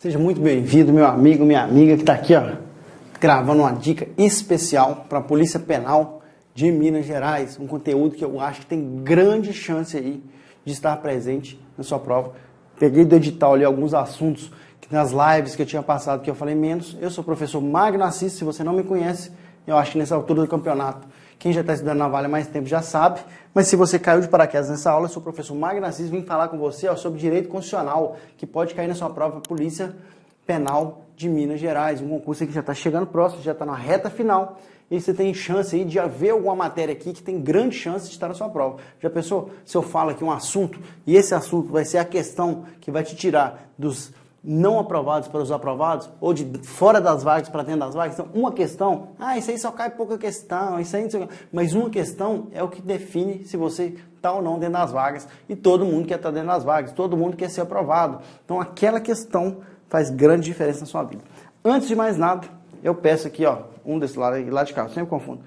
Seja muito bem-vindo, meu amigo, minha amiga, que está aqui, ó, gravando uma dica especial para a Polícia Penal de Minas Gerais. Um conteúdo que eu acho que tem grande chance aí de estar presente na sua prova. Peguei do edital ali alguns assuntos que nas lives que eu tinha passado que eu falei menos. Eu sou o professor Magno Assis, se você não me conhece, eu acho que nessa altura do campeonato, quem já está estudando na Vale há mais tempo já sabe, mas se você caiu de paraquedas nessa aula, eu sou o professor Magno Assis, vim falar com você sobre direito constitucional, que pode cair na sua prova Polícia Penal de Minas Gerais, um concurso que já está chegando próximo, já está na reta final, e você tem chance aí de haver alguma matéria aqui que tem grande chance de estar na sua prova. Já pensou? Se eu falo aqui um assunto, e esse assunto vai ser a questão que vai te tirar dos não aprovados para os aprovados, ou de fora das vagas para dentro das vagas. Então, uma questão, isso aí só cai pouca questão, isso aí não sei o que. Mas uma questão é o que define se você está ou não dentro das vagas, e todo mundo quer estar dentro das vagas, todo mundo quer ser aprovado. Então, aquela questão faz grande diferença na sua vida. Antes de mais nada, eu peço aqui, ó, um desse lado de cá, eu sempre confundo.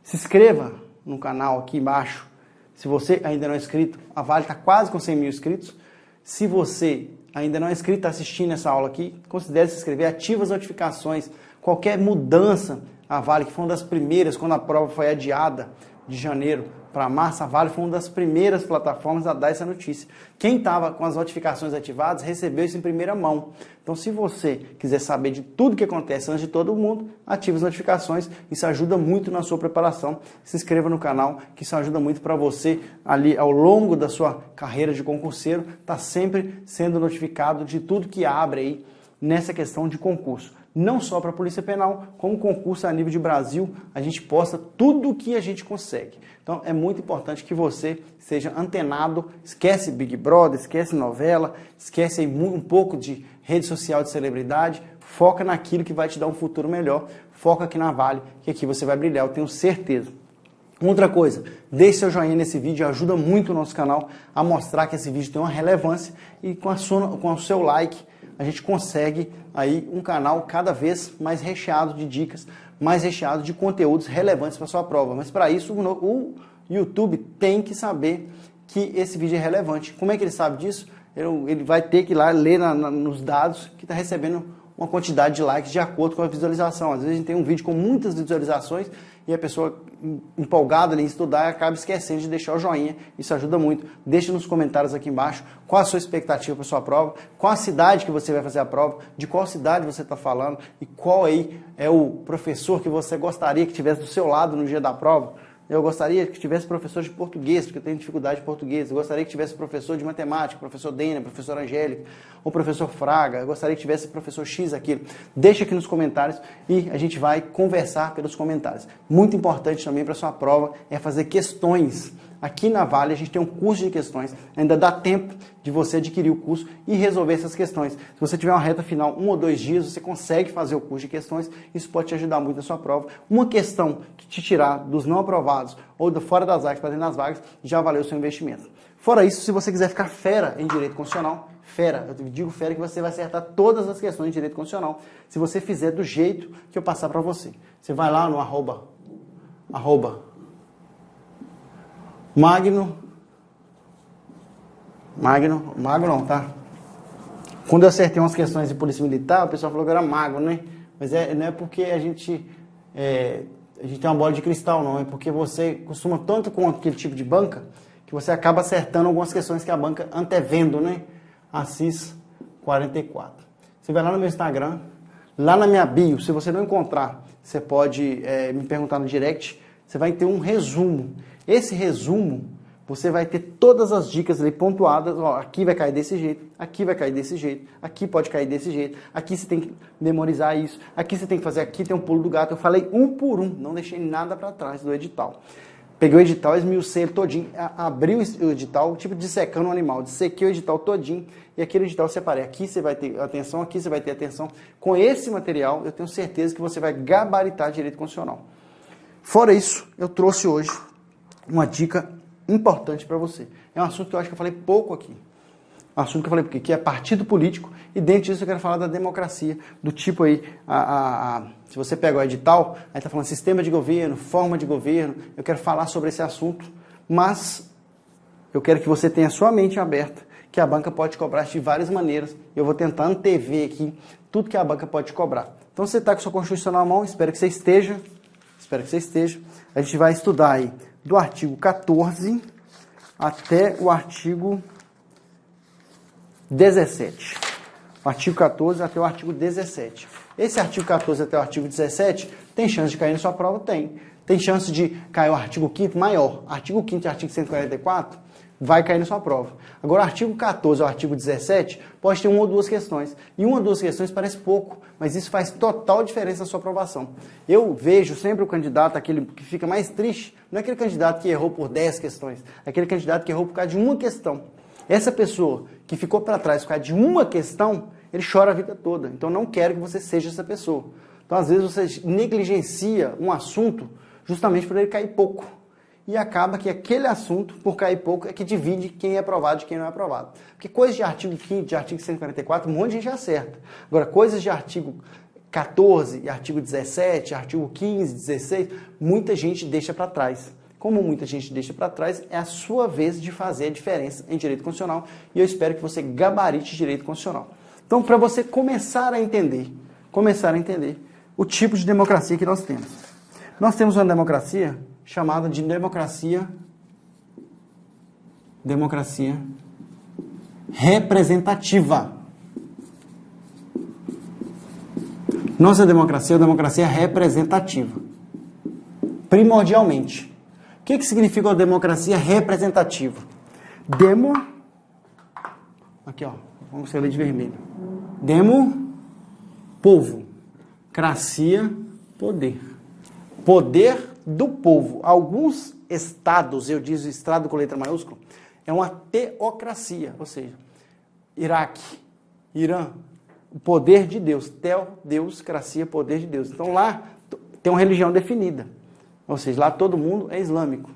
Se inscreva no canal aqui embaixo. Se você ainda não é inscrito, a Vale está quase com 100 mil inscritos. Se você ainda não é inscrito, está assistindo essa aula aqui, considere se inscrever, ative as notificações. Qualquer mudança, a Vale, que foi uma das primeiras, quando a prova foi adiada de janeiro para março, a Vale foi uma das primeiras plataformas a dar essa notícia. Quem estava com as notificações ativadas recebeu isso em primeira mão. Então, se você quiser saber de tudo que acontece antes de todo mundo, ative as notificações. Isso ajuda muito na sua preparação. Se inscreva no canal, que isso ajuda muito para você ali ao longo da sua carreira de concurseiro, tá sempre sendo notificado de tudo que abre aí nessa questão de concurso. Não só para a Polícia Penal, como concurso a nível de Brasil, a gente posta tudo o que a gente consegue. Então é muito importante que você seja antenado, esquece Big Brother, esquece novela, esquece aí um pouco de rede social de celebridade, foca naquilo que vai te dar um futuro melhor, foca aqui na Vale, que aqui você vai brilhar, eu tenho certeza. Outra coisa, deixe seu joinha nesse vídeo, ajuda muito o nosso canal a mostrar que esse vídeo tem uma relevância, e com o seu like a gente consegue aí um canal cada vez mais recheado de dicas, mais recheado de conteúdos relevantes para sua prova. Mas para isso o YouTube tem que saber que esse vídeo é relevante. Como é que ele sabe disso? Ele vai ter que ir lá ler nos dados que está recebendo uma quantidade de likes de acordo com a visualização. Às vezes a gente tem um vídeo com muitas visualizações e a pessoa empolgada em estudar acaba esquecendo de deixar o joinha. Isso ajuda muito. Deixe nos comentários aqui embaixo qual a sua expectativa para a sua prova, qual a cidade que você vai fazer a prova, de qual cidade você está falando e qual aí é o professor que você gostaria que tivesse do seu lado no dia da prova. Eu gostaria que tivesse professor de português, porque eu tenho dificuldade de português. Eu gostaria que tivesse professor de matemática, professor Dênia, professor Angélica, ou professor Fraga. Eu gostaria que tivesse professor X aquilo. Deixa aqui nos comentários e a gente vai conversar pelos comentários. Muito importante também para a sua prova é fazer questões. Aqui na Vale a gente tem um curso de questões, ainda dá tempo de você adquirir o curso e resolver essas questões. Se você tiver uma reta final, 1 ou 2 dias, você consegue fazer o curso de questões, isso pode te ajudar muito na sua prova. Uma questão que te tirar dos não aprovados ou fora das vagas para dentro das vagas, já valeu o seu investimento. Fora isso, se você quiser ficar fera em direito constitucional, eu digo fera que você vai acertar todas as questões de direito constitucional, se você fizer do jeito que eu passar para você. Você vai lá no arroba Magno não, tá? Quando eu acertei umas questões de polícia militar, o pessoal falou que eu era mago, né? Mas não é porque a gente tem uma bola de cristal, não. É porque você costuma tanto com aquele tipo de banca que você acaba acertando algumas questões que a banca antevendo, né? Assis 44. Você vai lá no meu Instagram, lá na minha bio, se você não encontrar, você pode me perguntar no direct, você vai ter um resumo. Esse resumo, você vai ter todas as dicas ali pontuadas, ó, aqui vai cair desse jeito, aqui vai cair desse jeito, aqui pode cair desse jeito, aqui você tem que memorizar isso, aqui você tem que fazer, aqui tem um pulo do gato. Eu falei um por um, não deixei nada para trás do edital. Peguei o edital, esmiucei ele todinho, abri o edital, tipo dissecando um animal, dissequei o edital todinho, e aquele edital eu separei. Aqui você vai ter atenção, aqui você vai ter atenção. Com esse material, eu tenho certeza que você vai gabaritar direito constitucional. Fora isso, eu trouxe hoje uma dica importante para você. É um assunto que eu acho que eu falei pouco aqui. Um assunto que eu falei porque que é partido político, e dentro disso eu quero falar da democracia, do tipo aí, se você pega o edital, aí está falando sistema de governo, forma de governo, eu quero falar sobre esse assunto, mas eu quero que você tenha a sua mente aberta, que a banca pode cobrar de várias maneiras. Eu vou tentar antever aqui tudo que a banca pode cobrar. Então você está com sua Constituição na mão, espero que você esteja. A gente vai estudar aí do artigo 14 até o artigo 17. O artigo 14 até o artigo 17. Esse artigo 14 até o artigo 17 tem chance de cair na sua prova? Tem. Tem chance de cair o artigo 5º maior. Artigo 5º e artigo 144 vai cair na sua prova. Agora, o artigo 14 ao artigo 17 pode ter uma ou duas questões. E uma ou duas questões parece pouco, mas isso faz total diferença na sua aprovação. Eu vejo sempre o candidato, aquele que fica mais triste, não é aquele candidato que errou por 10 questões, é aquele candidato que errou por causa de uma questão. Essa pessoa que ficou para trás por causa de uma questão, ele chora a vida toda. Então, não quero que você seja essa pessoa. Então, às vezes, você negligencia um assunto justamente por ele cair pouco. E acaba que aquele assunto, por cair pouco, é que divide quem é aprovado de quem não é aprovado. Porque coisas de artigo 5º, de artigo 144, um monte de gente acerta. Agora, coisas de artigo 14, artigo 17, artigo 15, 16, muita gente deixa para trás. Como muita gente deixa para trás, é a sua vez de fazer a diferença em direito constitucional. E eu espero que você gabarite direito constitucional. Então, para você começar a entender o tipo de democracia que nós temos. Nós temos uma democracia chamada de democracia representativa. Nossa democracia é uma democracia representativa. Primordialmente. O que significa uma democracia representativa? Aqui, ó. Vamos escrever de vermelho. Povo. Cracia, poder. Poder do povo. Alguns estados, eu digo estado com letra maiúscula, é uma teocracia, ou seja, Iraque, Irã, o poder de Deus, Deus, cracia, poder de Deus. Então lá tem uma religião definida, ou seja, lá todo mundo é islâmico.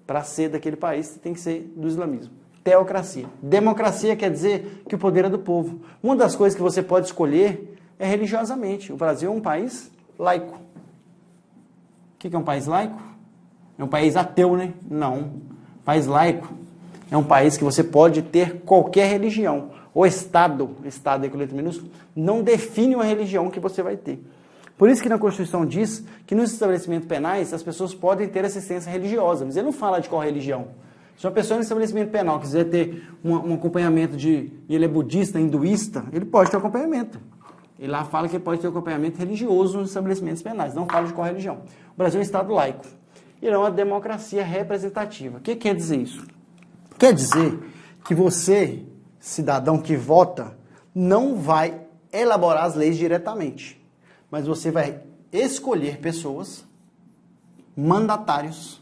Para ser daquele país tem que ser do islamismo. Teocracia. Democracia quer dizer que o poder é do povo. Uma das coisas que você pode escolher é religiosamente. O Brasil é um país laico. O que é um país laico? É um país ateu, né? Não. País laico é um país que você pode ter qualquer religião. O Estado é com letra minúscula, não define uma religião que você vai ter. Por isso que na Constituição diz que nos estabelecimentos penais as pessoas podem ter assistência religiosa, mas ele não fala de qual religião. Se uma pessoa no estabelecimento penal quiser ter um acompanhamento e ele é budista, hinduísta, ele pode ter acompanhamento. Ele lá fala que ele pode ter acompanhamento religioso nos estabelecimentos penais, não fala de qual religião. O Brasil é um Estado laico. Ele é uma democracia representativa. O que quer dizer isso? Quer dizer que você, cidadão que vota, não vai elaborar as leis diretamente, mas você vai escolher pessoas, mandatários,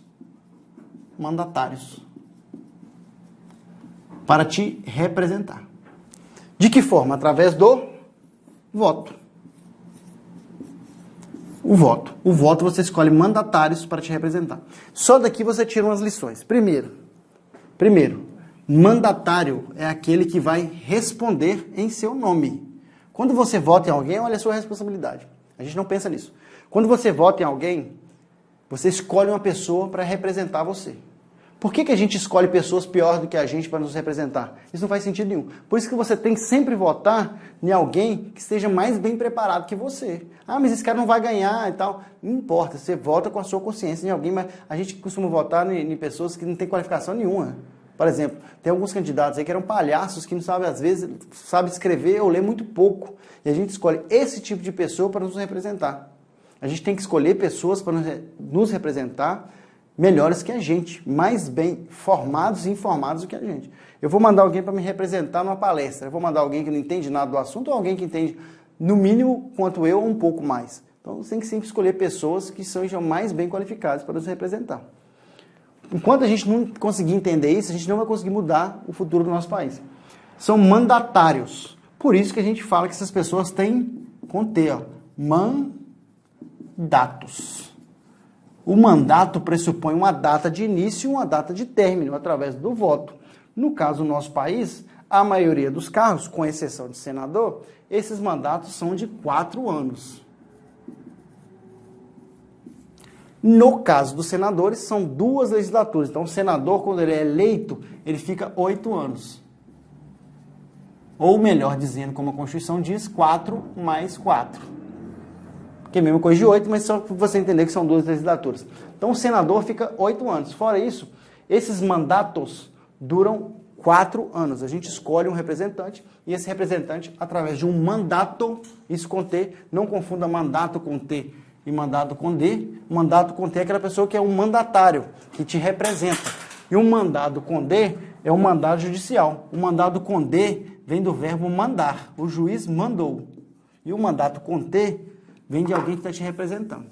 para te representar. De que forma? Através do voto. O voto você escolhe mandatários para te representar. Só daqui você tira umas lições. Primeiro, mandatário é aquele que vai responder em seu nome. Quando você vota em alguém, olha a sua responsabilidade. A gente não pensa nisso. Quando você vota em alguém, você escolhe uma pessoa para representar você. Por que a gente escolhe pessoas piores do que a gente para nos representar? Isso não faz sentido nenhum. Por isso que você tem que sempre votar em alguém que esteja mais bem preparado que você. Ah, mas esse cara não vai ganhar e tal. Não importa, você vota com a sua consciência em alguém, mas a gente costuma votar em pessoas que não têm qualificação nenhuma. Por exemplo, tem alguns candidatos aí que eram palhaços, que não sabem, às vezes, sabem escrever ou ler muito pouco. E a gente escolhe esse tipo de pessoa para nos representar. A gente tem que escolher pessoas para nos representar melhores que a gente, mais bem formados e informados do que a gente. Eu vou mandar alguém para me representar numa palestra, eu vou mandar alguém que não entende nada do assunto ou alguém que entende, no mínimo, quanto eu ou um pouco mais. Então, você tem que sempre escolher pessoas que sejam mais bem qualificadas para nos representar. Enquanto a gente não conseguir entender isso, a gente não vai conseguir mudar o futuro do nosso país. São mandatários. Por isso que a gente fala que essas pessoas têm, com T, ó, mandatos. O mandato pressupõe uma data de início e uma data de término, através do voto. No caso do nosso país, a maioria dos cargos, com exceção de senador, esses mandatos são de 4 anos. No caso dos senadores, são 2 legislaturas. Então, o senador, quando ele é eleito, ele fica 8 anos. Ou melhor dizendo, como a Constituição diz, 4 mais 4. Que é a mesma coisa de 8, mas só para você entender que são 2 legislaturas. Então o senador fica 8 anos. Fora isso, esses mandatos duram 4 anos. A gente escolhe um representante e esse representante, através de um mandato, isso com T, não confunda mandato com T e mandato com D. Mandato com T é aquela pessoa que é um mandatário, que te representa. E um mandado com D é um mandado judicial. O mandado com D vem do verbo mandar. O juiz mandou. E o mandato com T vem de alguém que está te representando.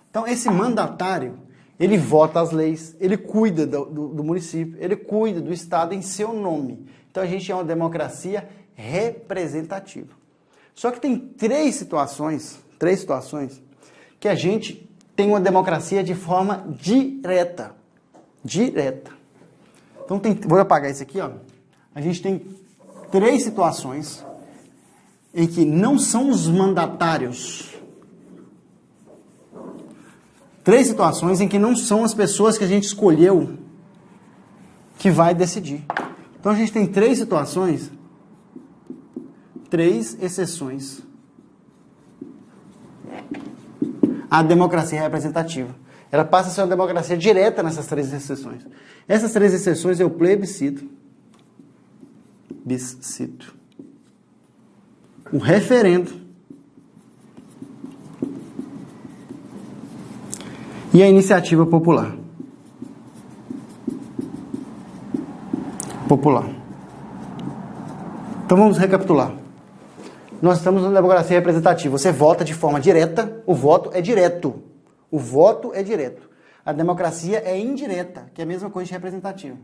Então, esse mandatário, ele vota as leis, ele cuida do município, ele cuida do Estado em seu nome. Então, a gente é uma democracia representativa. Só que tem três situações que a gente tem uma democracia de forma direta. Direta. Então, vou apagar isso aqui, ó. A gente tem 3 situações em que não são os mandatários. 3 situações em que não são as pessoas que a gente escolheu que vai decidir. Então a gente tem 3 situações, 3 exceções à democracia representativa. Ela passa a ser uma democracia direta nessas 3 exceções. Essas 3 exceções é o plebiscito, o referendo e a iniciativa popular. Então vamos recapitular. Nós estamos numa democracia representativa. Você vota de forma direta, o voto é direto. O voto é direto. A democracia é indireta, que é a mesma coisa de representativa.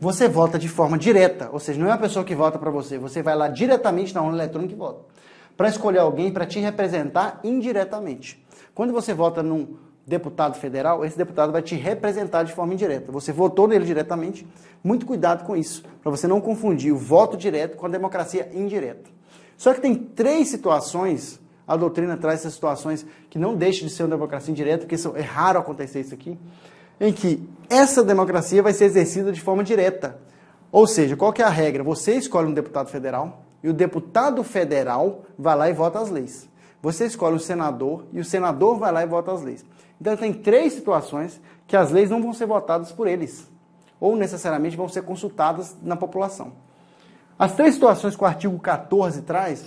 Você vota de forma direta, ou seja, não é uma pessoa que vota para você, você vai lá diretamente na urna eletrônica e vota. Para escolher alguém para te representar indiretamente. Quando você vota num deputado federal, esse deputado vai te representar de forma indireta. Você votou nele diretamente, muito cuidado com isso, para você não confundir o voto direto com a democracia indireta. Só que tem 3 situações, a doutrina traz essas situações que não deixam de ser uma democracia indireta, porque é raro acontecer isso aqui, em que essa democracia vai ser exercida de forma direta. Ou seja, qual que é a regra? Você escolhe um deputado federal e o deputado federal vai lá e vota as leis. Você escolhe um senador e o senador vai lá e vota as leis. Então tem 3 situações que as leis não vão ser votadas por eles, ou necessariamente vão ser consultadas na população. As 3 situações que o artigo 14 traz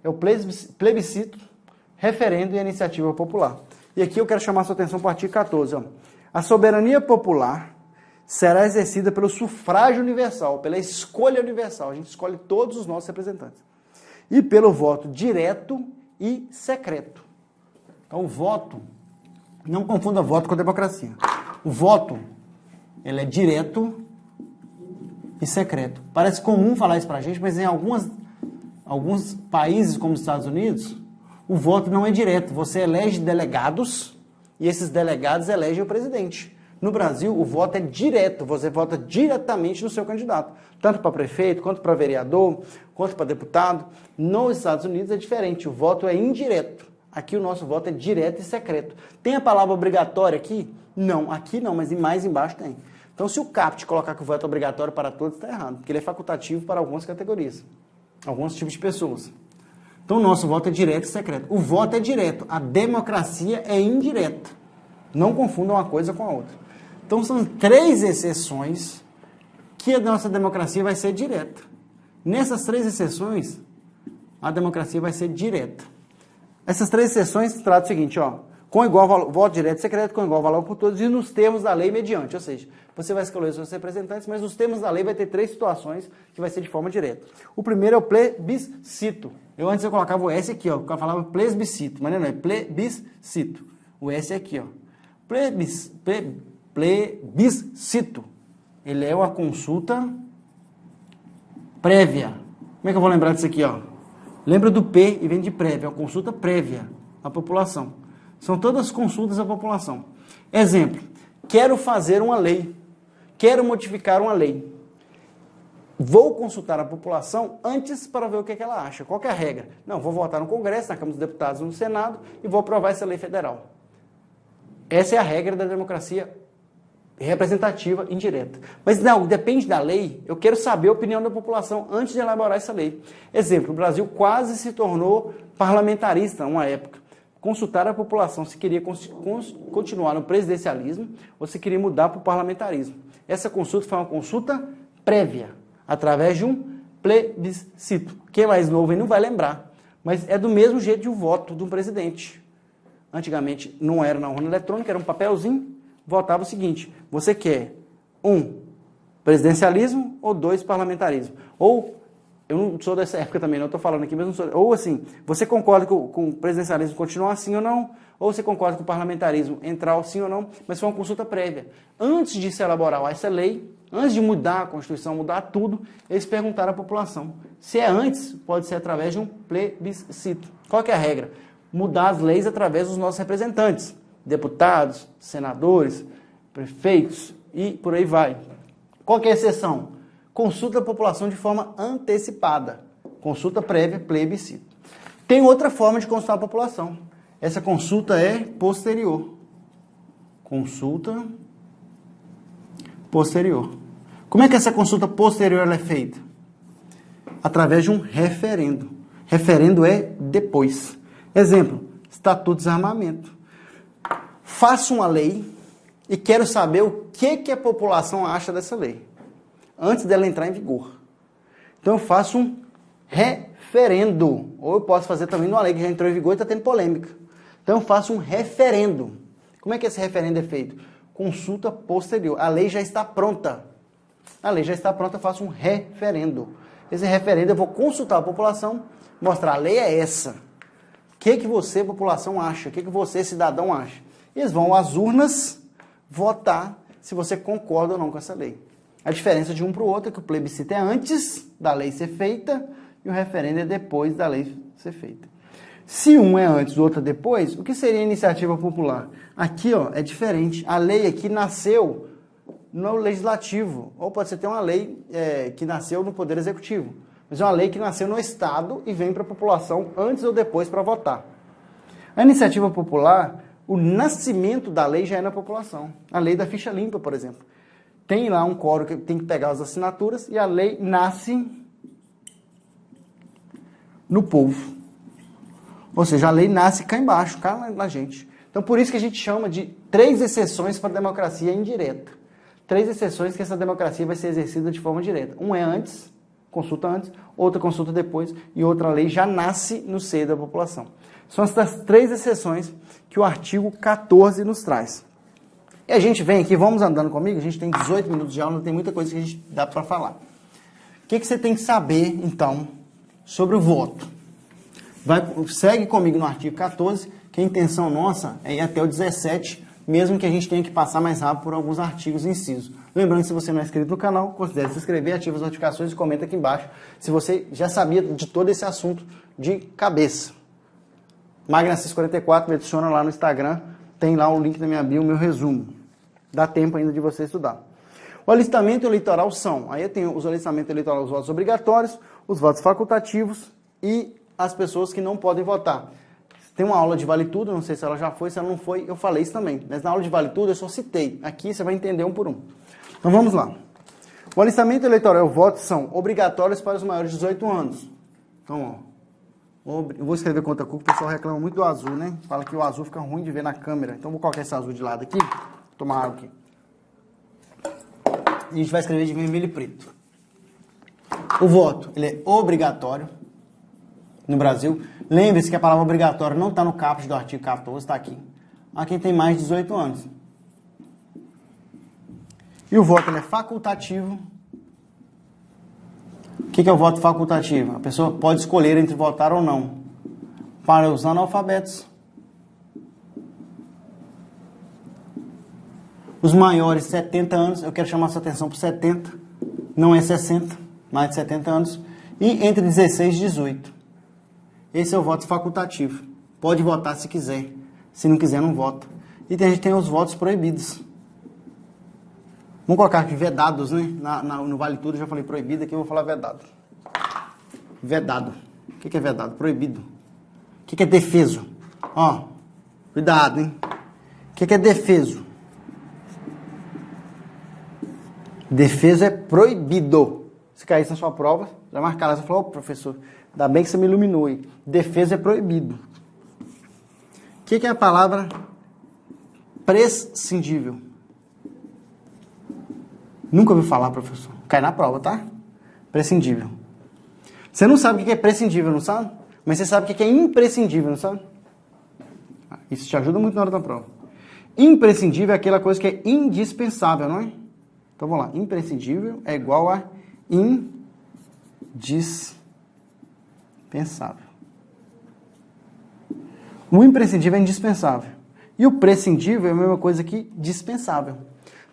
é o plebiscito, referendo e a iniciativa popular. E aqui eu quero chamar a sua atenção para o artigo 14. Ó. A soberania popular será exercida pelo sufrágio universal, pela escolha universal. A gente escolhe todos os nossos representantes. E pelo voto direto e secreto. Então, o voto, não confunda voto com democracia. O voto, ele é direto e secreto. Parece comum falar isso pra gente, mas em alguns países, como os Estados Unidos, o voto não é direto. Você elege delegados e esses delegados elegem o presidente. No Brasil, o voto é direto, você vota diretamente no seu candidato, tanto para prefeito, quanto para vereador, quanto para deputado. Nos Estados Unidos é diferente, o voto é indireto. Aqui o nosso voto é direto e secreto. Tem a palavra obrigatória aqui? Não, aqui não, mas mais embaixo tem. Então, se o CAPT colocar que o voto é obrigatório para todos, está errado, porque ele é facultativo para algumas categorias, alguns tipos de pessoas. Então, o nosso voto é direto e secreto. O voto é direto, a democracia é indireta. Não confundam uma coisa com a outra. Então, são 3 exceções que a nossa democracia vai ser direta. Nessas 3 exceções, a democracia vai ser direta. Essas 3 exceções tratam o seguinte, ó, com igual valor, voto direto e secreto, com igual valor por todos, e nos termos da lei mediante. Ou seja, você vai escolher os seus representantes, mas nos termos da lei vai ter 3 situações que vai ser de forma direta. O primeiro é o plebiscito. Antes eu colocava o S aqui, ó, eu falava plebiscito, mas não é plebiscito. O S é aqui, ó. Plebiscito. Ele é uma consulta prévia. Como é que eu vou lembrar disso aqui, ó? Lembra do P e vem de prévia, é uma consulta prévia à população. São todas consultas à população. Exemplo, quero fazer uma lei, quero modificar uma lei. Vou consultar a população antes para ver o que ela acha. Qual que é a regra? Não, vou votar no Congresso, na Câmara dos Deputados, no Senado e vou aprovar essa lei federal. Essa é a regra da democracia representativa indireta. Mas não, depende da lei, eu quero saber a opinião da população antes de elaborar essa lei. Exemplo, o Brasil quase se tornou parlamentarista uma época. Consultar a população se queria continuar no presidencialismo ou se queria mudar para o parlamentarismo. Essa consulta foi uma consulta prévia, através de um plebiscito. Quem é mais novo aí não vai lembrar, mas é do mesmo jeito de um voto de um presidente. Antigamente não era na urna eletrônica, era um papelzinho, votava o seguinte: você quer 1, presidencialismo ou 2, parlamentarismo? Ou, eu não sou dessa época também, não estou falando aqui, mas não sou. Ou assim, você concorda com o presidencialismo continuar assim ou não? Ou você concorda com o parlamentarismo entrar sim ou não? Mas foi uma consulta prévia. Antes de se elaborar essa lei, antes de mudar a Constituição, mudar tudo, eles perguntaram à população. Se é antes, pode ser através de um plebiscito. Qual que é a regra? Mudar as leis através dos nossos representantes, deputados, senadores, prefeitos e por aí vai. Qual que é a exceção? Consulta a população de forma antecipada. Consulta prévia, plebiscito. Tem outra forma de consultar a população. Essa consulta é posterior. Consulta posterior. Como é que essa consulta posterior ela é feita? Através de um referendo. Referendo é depois. Exemplo, Estatuto de Desarmamento. Faço uma lei e quero saber o que a população acha dessa lei, antes dela entrar em vigor. Então eu faço um referendo. Ou eu posso fazer também numa lei que já entrou em vigor e está tendo polêmica. Então eu faço um referendo. Como é que esse referendo é feito? Consulta posterior. A lei já está pronta. A lei já está pronta, eu faço um referendo. Esse referendo eu vou consultar a população, mostrar a lei é essa. O que você, população, acha? O que você, cidadão, acha? Eles vão às urnas votar se você concorda ou não com essa lei. A diferença de um para o outro é que o plebiscito é antes da lei ser feita e o referendo é depois da lei ser feita. Se um é antes e o outro é depois, o que seria a iniciativa popular? Aqui ó, é diferente. A lei aqui nasceu no legislativo, ou pode ser até uma lei que nasceu no poder executivo, mas é uma lei que nasceu no Estado e vem para a população antes ou depois para votar. A iniciativa popular, o nascimento da lei já é na população. A lei da ficha limpa, por exemplo. Tem lá um quórum que tem que pegar as assinaturas e a lei nasce no povo. Ou seja, a lei nasce cá embaixo, cá na gente. Então, por isso que a gente chama de 3 exceções para a democracia indireta. 3 exceções que essa democracia vai ser exercida de forma direta. Um é antes, consulta antes, outra consulta depois e outra lei já nasce no seio da população. São essas 3 exceções que o artigo 14 nos traz. E a gente vem aqui, vamos andando comigo, a gente tem 18 minutos de aula, não tem muita coisa que a gente dá para falar. O que você tem que saber, então, sobre o voto? Segue comigo no artigo 14, que a intenção nossa é ir até o 17, mesmo que a gente tenha que passar mais rápido por alguns artigos e incisos. Lembrando que se você não é inscrito no canal, considere se inscrever, ativa as notificações e comenta aqui embaixo se você já sabia de todo esse assunto de cabeça. Magna644, me adiciona lá no Instagram, tem lá o link da minha bio, o meu resumo. Dá tempo ainda de você estudar. O alistamento eleitoral são, aí eu tenho os alistamentos eleitorais, os votos obrigatórios, os votos facultativos e as pessoas que não podem votar. Tem uma aula de Vale Tudo, não sei se ela já foi, se ela não foi, eu falei isso também. Mas na aula de Vale Tudo eu só citei. Aqui você vai entender um por um. Então vamos lá. O alistamento eleitoral e o voto são obrigatórios para os maiores de 18 anos. Então, ó, eu vou escrever contra cor, o pessoal reclama muito do azul, né? Fala que o azul fica ruim de ver na câmera. Então vou colocar esse azul de lado aqui. Vou tomar água aqui. E a gente vai escrever de vermelho e preto. O voto, ele é obrigatório no Brasil. Lembre-se que a palavra obrigatório não está no caput do artigo 14, está aqui. A quem tem mais de 18 anos. E o voto ele é facultativo. O que é o voto facultativo? A pessoa pode escolher entre votar ou não. Para os analfabetos, os maiores de 70 anos, eu quero chamar sua atenção para 70, não é 60, mais de 70 anos, e entre 16 e 18. Esse é o voto facultativo. Pode votar se quiser. Se não quiser, não vota. E a gente tem os votos proibidos. Vamos colocar aqui vedados, né? No Vale Tudo eu já falei proibido, aqui eu vou falar vedado. Vedado. O que é vedado? Proibido. O que é defeso? Ó, cuidado, hein? O que é defeso? Defeso é proibido. Se caísse na sua prova, vai marcar lá. Você falou, professor, ainda bem que você me iluminou aí. Defeso é proibido. O que é a palavra prescindível? Nunca ouviu falar, professor. Cai na prova, tá? Prescindível. Você não sabe o que é prescindível, não sabe? Mas você sabe o que é imprescindível, não sabe? Isso te ajuda muito na hora da prova. Imprescindível é aquela coisa que é indispensável, não é? Então vamos lá. Imprescindível é igual a indispensável. O imprescindível é indispensável. E o prescindível é a mesma coisa que dispensável.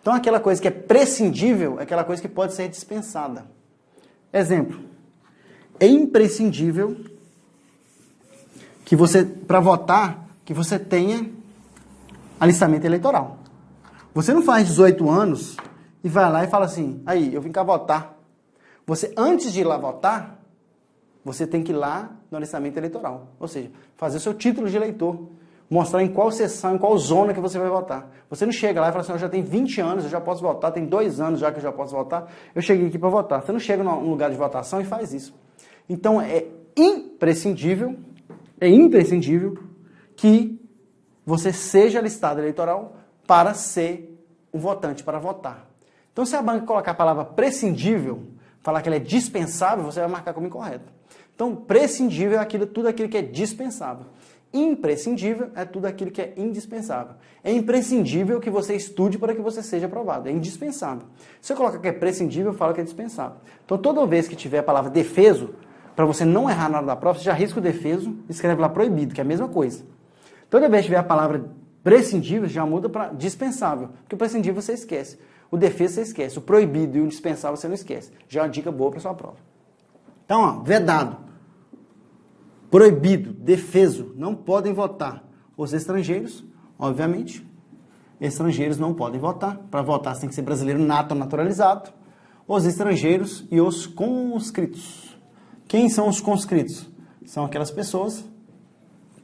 Então aquela coisa que é prescindível é aquela coisa que pode ser dispensada. Exemplo. É imprescindível que você, para votar, que você tenha alistamento eleitoral. Você não faz 18 anos e vai lá e fala assim, aí, eu vim cá votar. Você, antes de ir lá votar, você tem que ir lá no alistamento eleitoral. Ou seja, fazer o seu título de eleitor. Mostrar em qual seção, em qual zona que você vai votar. Você não chega lá e fala assim, eu já tenho 20 anos, eu já posso votar, tem 2 anos já que eu já posso votar, eu cheguei aqui para votar. Você não chega num lugar de votação e faz isso. Então é imprescindível que você seja listado eleitoral para ser um votante, para votar. Então se a banca colocar a palavra prescindível, falar que ela é dispensável, você vai marcar como incorreto. Então prescindível é tudo aquilo que é dispensável. Imprescindível é tudo aquilo que é indispensável. É imprescindível que você estude para que você seja aprovado. É indispensável. Se eu colocar que é prescindível, eu falo que é dispensável. Então, toda vez que tiver a palavra defeso, para você não errar na hora da prova, você já risca o defeso e escreve lá proibido, que é a mesma coisa. Toda vez que tiver a palavra prescindível, já muda para dispensável. Porque o prescindível você esquece. O defeso você esquece. O proibido e o indispensável você não esquece. Já é uma dica boa para sua prova. Então, ó, vedado. Proibido, defeso, não podem votar. Os estrangeiros, obviamente, estrangeiros não podem votar. Para votar, você tem que ser brasileiro nato ou naturalizado. Os estrangeiros e os conscritos. Quem são os conscritos? São aquelas pessoas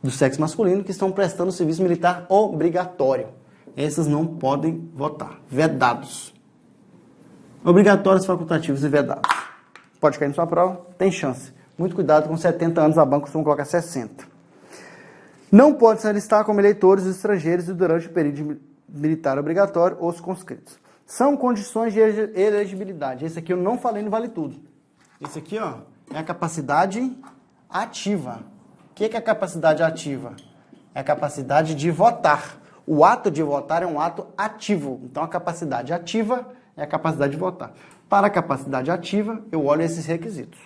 do sexo masculino que estão prestando serviço militar obrigatório. Essas não podem votar. Vedados. Obrigatórios, facultativos e vedados. Pode cair na sua prova, tem chance. Muito cuidado, com 70 anos a banca costuma colocar 60. Não pode se alistar como eleitores os estrangeiros e durante o período militar obrigatório os conscritos. São condições de elegibilidade. Esse aqui eu não falei no Vale Tudo. Esse aqui, ó, é a capacidade ativa. O que é a capacidade ativa? É a capacidade de votar. O ato de votar é um ato ativo. Então a capacidade ativa é a capacidade de votar. Para a capacidade ativa, eu olho esses requisitos.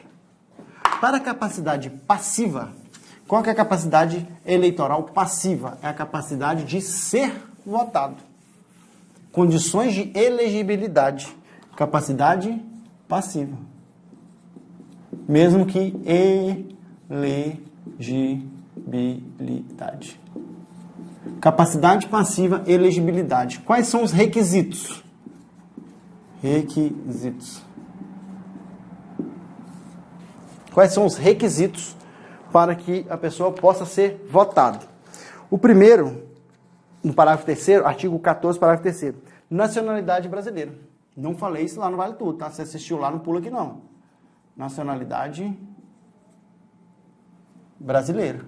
Para a capacidade passiva, qual que é a capacidade eleitoral passiva? É a capacidade de ser votado. Condições de elegibilidade. Capacidade passiva. Mesmo que elegibilidade. Capacidade passiva, elegibilidade. Quais são os requisitos? Requisitos. Quais são os requisitos para que a pessoa possa ser votada? O primeiro, no parágrafo 3º, artigo 14, parágrafo 3º, nacionalidade brasileira. Não falei isso lá no Vale Tudo, tá? Se assistiu lá, não pula aqui não. Nacionalidade brasileira.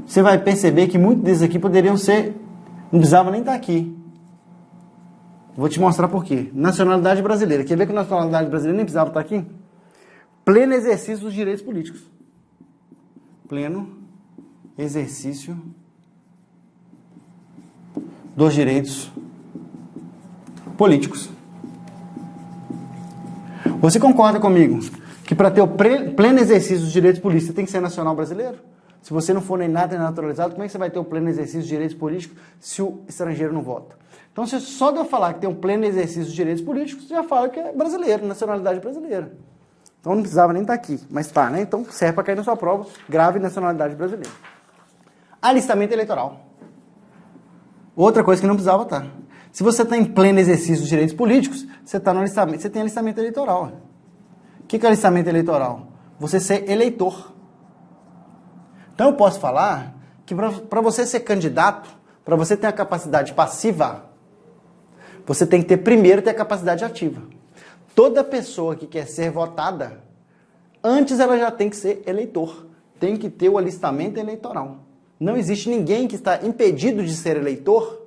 Você vai perceber que muitos desses aqui poderiam ser, não precisava nem estar aqui. Vou te mostrar por quê. Nacionalidade brasileira. Quer ver que a nacionalidade brasileira nem precisava estar aqui? Pleno exercício dos direitos políticos. Pleno exercício dos direitos políticos. Você concorda comigo que para ter o pleno exercício dos direitos políticos você tem que ser nacional brasileiro? Se você não for nem nada nem naturalizado, como é que você vai ter o pleno exercício dos direitos políticos se o estrangeiro não vota? Então, só de eu falar que tem um pleno exercício dos direitos políticos, você já fala que é brasileiro, nacionalidade brasileira. Então não precisava nem estar aqui, mas tá, né? Então serve para cair na sua prova, grave nacionalidade brasileira. Alistamento eleitoral. Outra coisa que não precisava estar. Se você está em pleno exercício dos direitos políticos, você está no alistamento, você tem alistamento eleitoral. O que é alistamento eleitoral? Você ser eleitor. Então eu posso falar que para você ser candidato, para você ter a capacidade passiva, Você tem que ter primeiro ter a capacidade ativa. Toda pessoa que quer ser votada, antes ela já tem que ser eleitor. Tem que ter o alistamento eleitoral. Não existe ninguém que está impedido de ser eleitor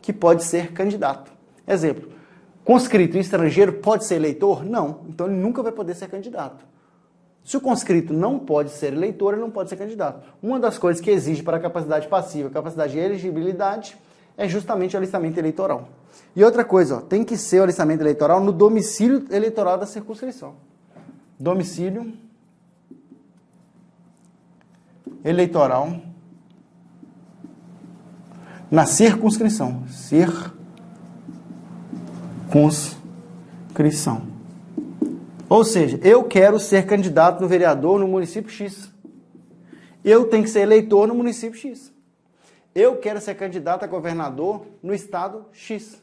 que pode ser candidato. Exemplo, conscrito estrangeiro pode ser eleitor? Não. Então ele nunca vai poder ser candidato. Se o conscrito não pode ser eleitor, ele não pode ser candidato. Uma das coisas que exige para a capacidade passiva, capacidade de elegibilidade, é justamente o alistamento eleitoral. E outra coisa, ó, tem que ser o alistamento eleitoral no domicílio eleitoral da circunscrição. Domicílio eleitoral na circunscrição. Circunscrição. Ou seja, eu quero ser candidato no vereador no município X. Eu tenho que ser eleitor no município X. Eu quero ser candidato a governador no estado X.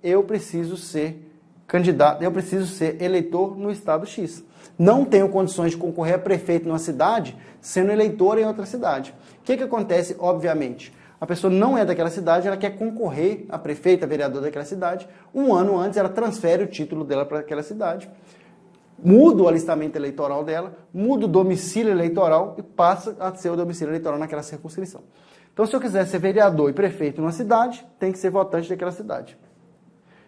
Eu preciso ser candidato, eu preciso ser eleitor no estado X. Não tenho condições de concorrer a prefeito numa cidade sendo eleitor em outra cidade. O que acontece, obviamente? A pessoa não é daquela cidade, ela quer concorrer a prefeito, a vereador daquela cidade. Um ano antes, ela transfere o título dela para aquela cidade, muda o alistamento eleitoral dela, muda o domicílio eleitoral e passa a ser o domicílio eleitoral naquela circunscrição. Então, se eu quiser ser vereador e prefeito numa cidade, tem que ser votante daquela cidade.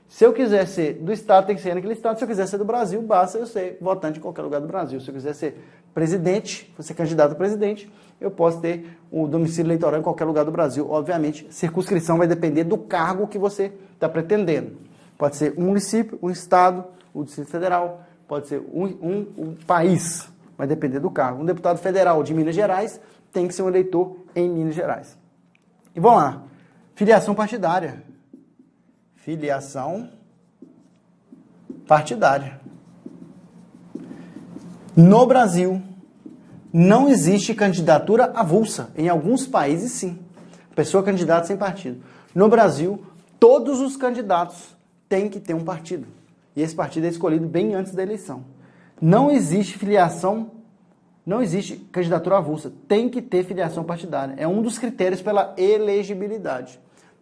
Se eu quiser ser do estado, tem que ser naquele estado. Se eu quiser ser do Brasil, basta eu ser votante em qualquer lugar do Brasil. Se eu quiser ser presidente, vou ser candidato a presidente, eu posso ter o domicílio eleitoral em qualquer lugar do Brasil. Obviamente, circunscrição vai depender do cargo que você está pretendendo. Pode ser um município, um estado, o Distrito Federal, pode ser um país, vai depender do cargo. Um deputado federal de Minas Gerais tem que ser um eleitor em Minas Gerais. E vamos lá, filiação partidária. Filiação partidária. No Brasil, não existe candidatura avulsa. Em alguns países, sim. Pessoa candidata sem partido. No Brasil, todos os candidatos têm que ter um partido. E esse partido é escolhido bem antes da eleição. Não existe filiação, não existe candidatura avulsa. Tem que ter filiação partidária. É um dos critérios pela elegibilidade.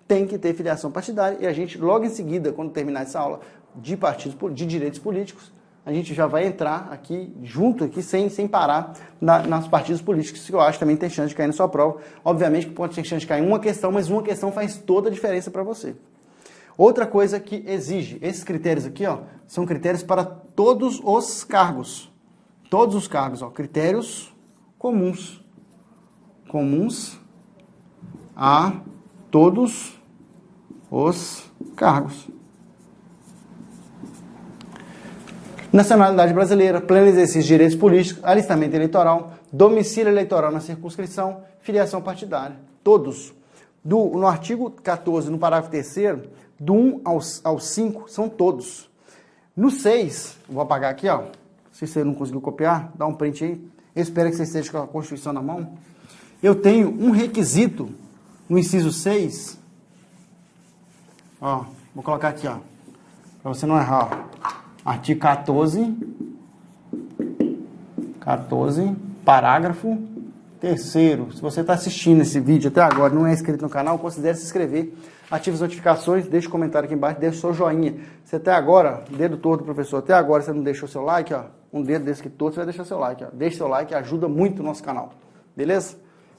Tem que ter filiação partidária e a gente, logo em seguida, quando terminar essa aula de partidos, de direitos políticos, a gente já vai entrar aqui, junto aqui, sem parar, nas partidos políticos, que eu acho que também tem chance de cair na sua prova. Obviamente que pode ter chance de cair uma questão, mas uma questão faz toda a diferença para você. Outra coisa que exige, esses critérios aqui, ó, são critérios para todos os cargos. Todos os cargos, ó, critérios comuns. Comuns a todos os cargos. Nacionalidade brasileira, pleno exercício de direitos políticos, alistamento eleitoral, domicílio eleitoral na circunscrição, filiação partidária. Todos. No artigo 14, no parágrafo 3º, do 1 ao 5, são todos. No 6, vou apagar aqui, ó. Se você não conseguiu copiar, dá um print aí. Eu espero que você esteja com a Constituição na mão. Eu tenho um requisito no inciso 6. Ó, vou colocar aqui, ó, para você não errar, ó. Artigo 14, parágrafo 3º. Se você está assistindo esse vídeo até agora e não é inscrito no canal, considere se inscrever, ative as notificações, deixe um comentário aqui embaixo, deixe o seu joinha. Se até agora, dedo torto, professor, até agora você não deixou seu like, ó, um dedo desse aqui torto, você vai deixar seu like, ó. Deixe seu like, ajuda muito o nosso canal, beleza?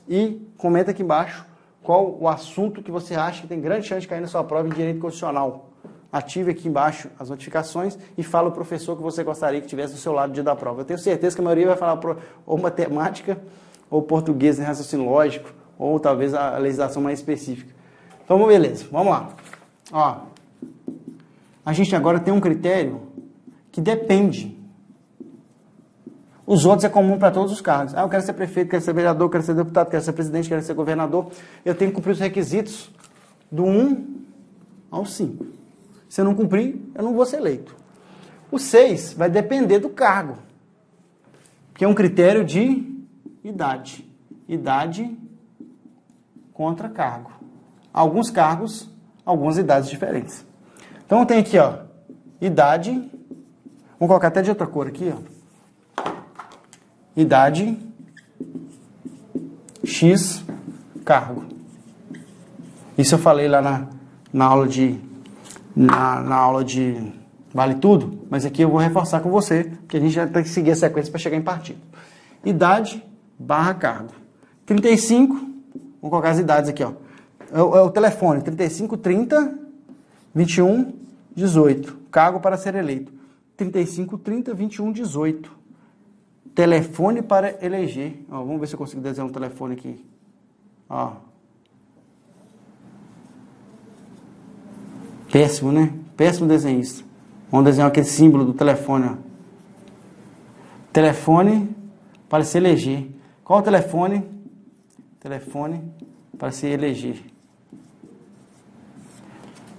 E comenta aqui embaixo qual o assunto que você acha que tem grande chance de cair na sua prova em direito constitucional. Ative aqui embaixo as notificações e fala o professor que você gostaria que tivesse do seu lado no dia da prova. Eu tenho certeza que a maioria vai falar ou matemática, ou português em raciocínio lógico, ou talvez a legislação mais específica. Então, beleza, vamos lá. Ó, a gente agora tem um critério que depende. Os outros é comum para todos os cargos. Ah, eu quero ser prefeito, quero ser vereador, quero ser deputado, quero ser presidente, quero ser governador. Eu tenho que cumprir os requisitos do 1 ao 5. Se eu não cumprir, eu não vou ser eleito. O 6 vai depender do cargo, que é um critério de idade. Idade contra cargo. Alguns cargos, algumas idades diferentes. Então, eu tenho aqui, ó, idade. Vamos colocar até de outra cor aqui, ó. Idade, X, cargo. Isso eu falei lá na aula de na aula de Vale Tudo, mas aqui eu vou reforçar com você, porque a gente já tem que seguir a sequência para chegar em partido. Idade barra cargo. 35, vamos colocar as idades aqui, ó. É o telefone, 35, 30, 21, 18. Cargo para ser eleito. 35, 30, 21, 18. Telefone para eleger. Ó, vamos ver se eu consigo desenhar um telefone aqui. Ó. Péssimo, né? Péssimo desenhista. Vamos desenhar aquele símbolo do telefone, ó. Telefone para se eleger. Qual o telefone? Telefone para se eleger.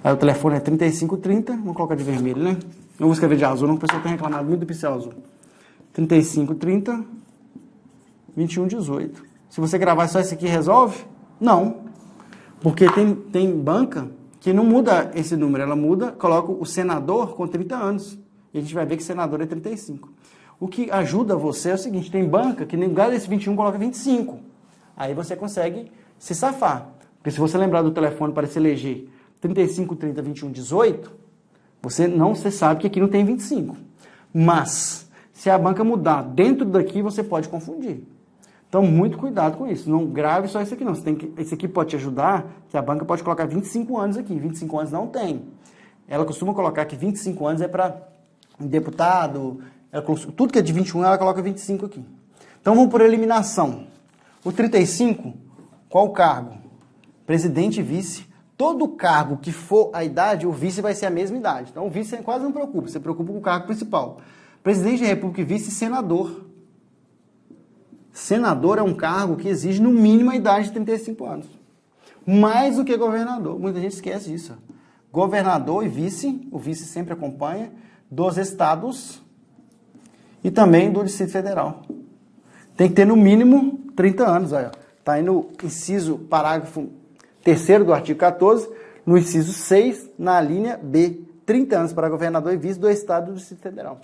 Aí o telefone é 3530, vamos colocar de vermelho, né? Não vou escrever de azul, não, porque o pessoal tem reclamado muito do pincel azul. 3530, 2118. Se você gravar só esse aqui, resolve? Não. Porque tem banca que não muda esse número, ela muda, coloca o senador com 30 anos. E a gente vai ver que senador é 35. O que ajuda você é o seguinte, tem banca que no lugar desse 21 coloca 25. Aí você consegue se safar. Porque se você lembrar do telefone para se eleger 35, 30, 21, 18, você sabe que aqui não tem 25. Mas, se a banca mudar dentro daqui, você pode confundir. Então, muito cuidado com isso. Não grave só isso aqui, não. Esse aqui pode te ajudar, que a banca pode colocar 25 anos aqui. 25 anos não tem. Ela costuma colocar que 25 anos é para deputado. Tudo que é de 21, ela coloca 25 aqui. Então, vamos por eliminação. O 35, qual o cargo? Presidente e vice. Todo cargo que for a idade, o vice vai ser a mesma idade. Então, o vice você quase não preocupa, você preocupa com o cargo principal. Presidente da República e vice, senador. Senador é um cargo que exige no mínimo a idade de 35 anos. Mais do que governador. Muita gente esquece disso. Governador e vice, o vice sempre acompanha, dos estados e também do Distrito Federal. Tem que ter no mínimo 30 anos. Está aí no inciso, parágrafo 3º do artigo 14, no inciso 6, na linha B. 30 anos para governador e vice do estado e do Distrito Federal.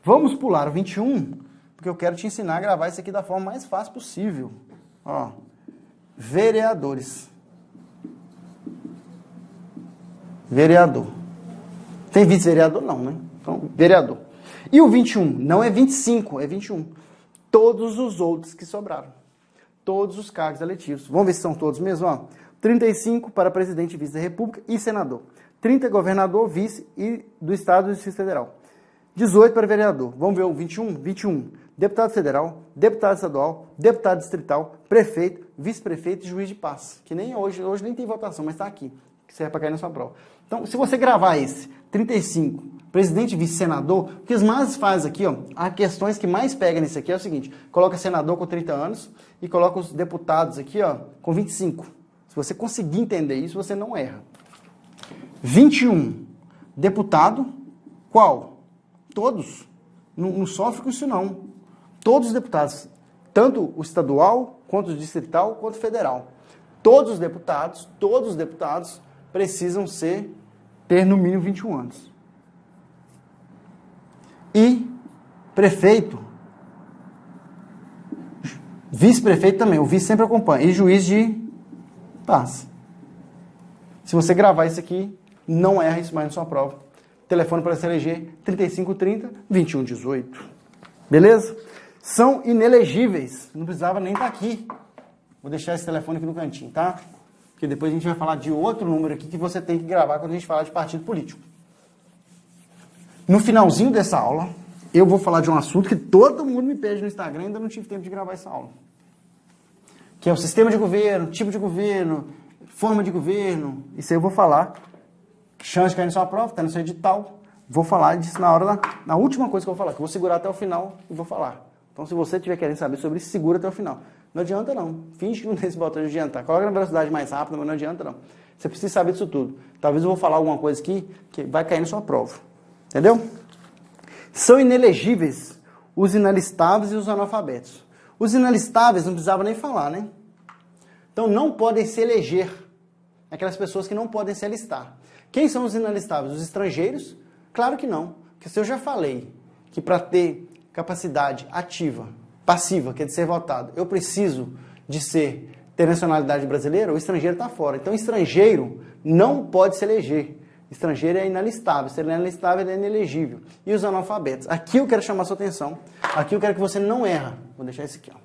Vamos pular o 21, porque eu quero te ensinar a gravar isso aqui da forma mais fácil possível. Ó, vereadores. Vereador. Tem vice-vereador? Não, né? Então, vereador. E o 21? Não é 25, é 21. Todos os outros que sobraram. Todos os cargos eletivos. Vamos ver se são todos mesmo, ó. 35 para presidente e vice da República e senador. 30 governador, vice e do Estado e do Distrito Federal. 18 para vereador. Vamos ver o 21? 21. Deputado federal, deputado estadual, deputado distrital, prefeito, vice-prefeito e juiz de paz. Que nem hoje nem tem votação, mas está aqui. Que serve para cair na sua prova. Então, se você gravar esse, 35, presidente, vice, senador, o que os mais fazem aqui, ó, as questões que mais pegam nisso aqui é o seguinte, coloca senador com 30 anos e coloca os deputados aqui, ó, com 25. Se você conseguir entender isso, você não erra. 21, deputado, qual? Todos. Não sofre com isso, não. Todos os deputados, tanto o estadual, quanto o distrital, quanto o federal. Todos os deputados precisam ter no mínimo 21 anos. E prefeito, vice-prefeito também, o vice sempre acompanha, e juiz de paz. Se você gravar isso aqui, não erra isso mais na sua prova. Telefone para se eleger, 3530 2118. Beleza? São inelegíveis. Não precisava nem estar aqui. Vou deixar esse telefone aqui no cantinho, tá? Porque depois a gente vai falar de outro número aqui que você tem que gravar quando a gente falar de partido político. No finalzinho dessa aula, eu vou falar de um assunto que todo mundo me pede no Instagram, ainda não tive tempo de gravar essa aula. Que é o sistema de governo, tipo de governo, forma de governo. Isso aí eu vou falar. Chance de cair na sua prova, está no seu edital. Vou falar disso na última coisa que eu vou falar, que eu vou segurar até o final e vou falar. Então, se você estiver querendo saber sobre isso, segura até o final. Não adianta não. Finge que não tem esse botão de adiantar. Coloca na velocidade mais rápida, mas não adianta não. Você precisa saber disso tudo. Talvez eu vou falar alguma coisa aqui que vai cair na sua prova. Entendeu? São inelegíveis os inalistáveis e os analfabetos. Os inalistáveis não precisava nem falar, né? Então, não podem se eleger. Aquelas pessoas que não podem se alistar. Quem são os inalistáveis? Os estrangeiros? Claro que não. Porque se eu já falei que para ter capacidade ativa, passiva, que é de ser votado, eu preciso de ter nacionalidade brasileira, o estrangeiro está fora. Então, estrangeiro não pode se eleger. Estrangeiro é inalistável. Se ele é inalistável, ele é inelegível. E os analfabetos? Aqui eu quero chamar a sua atenção. Aqui eu quero que você não erra. Vou deixar esse aqui, ó.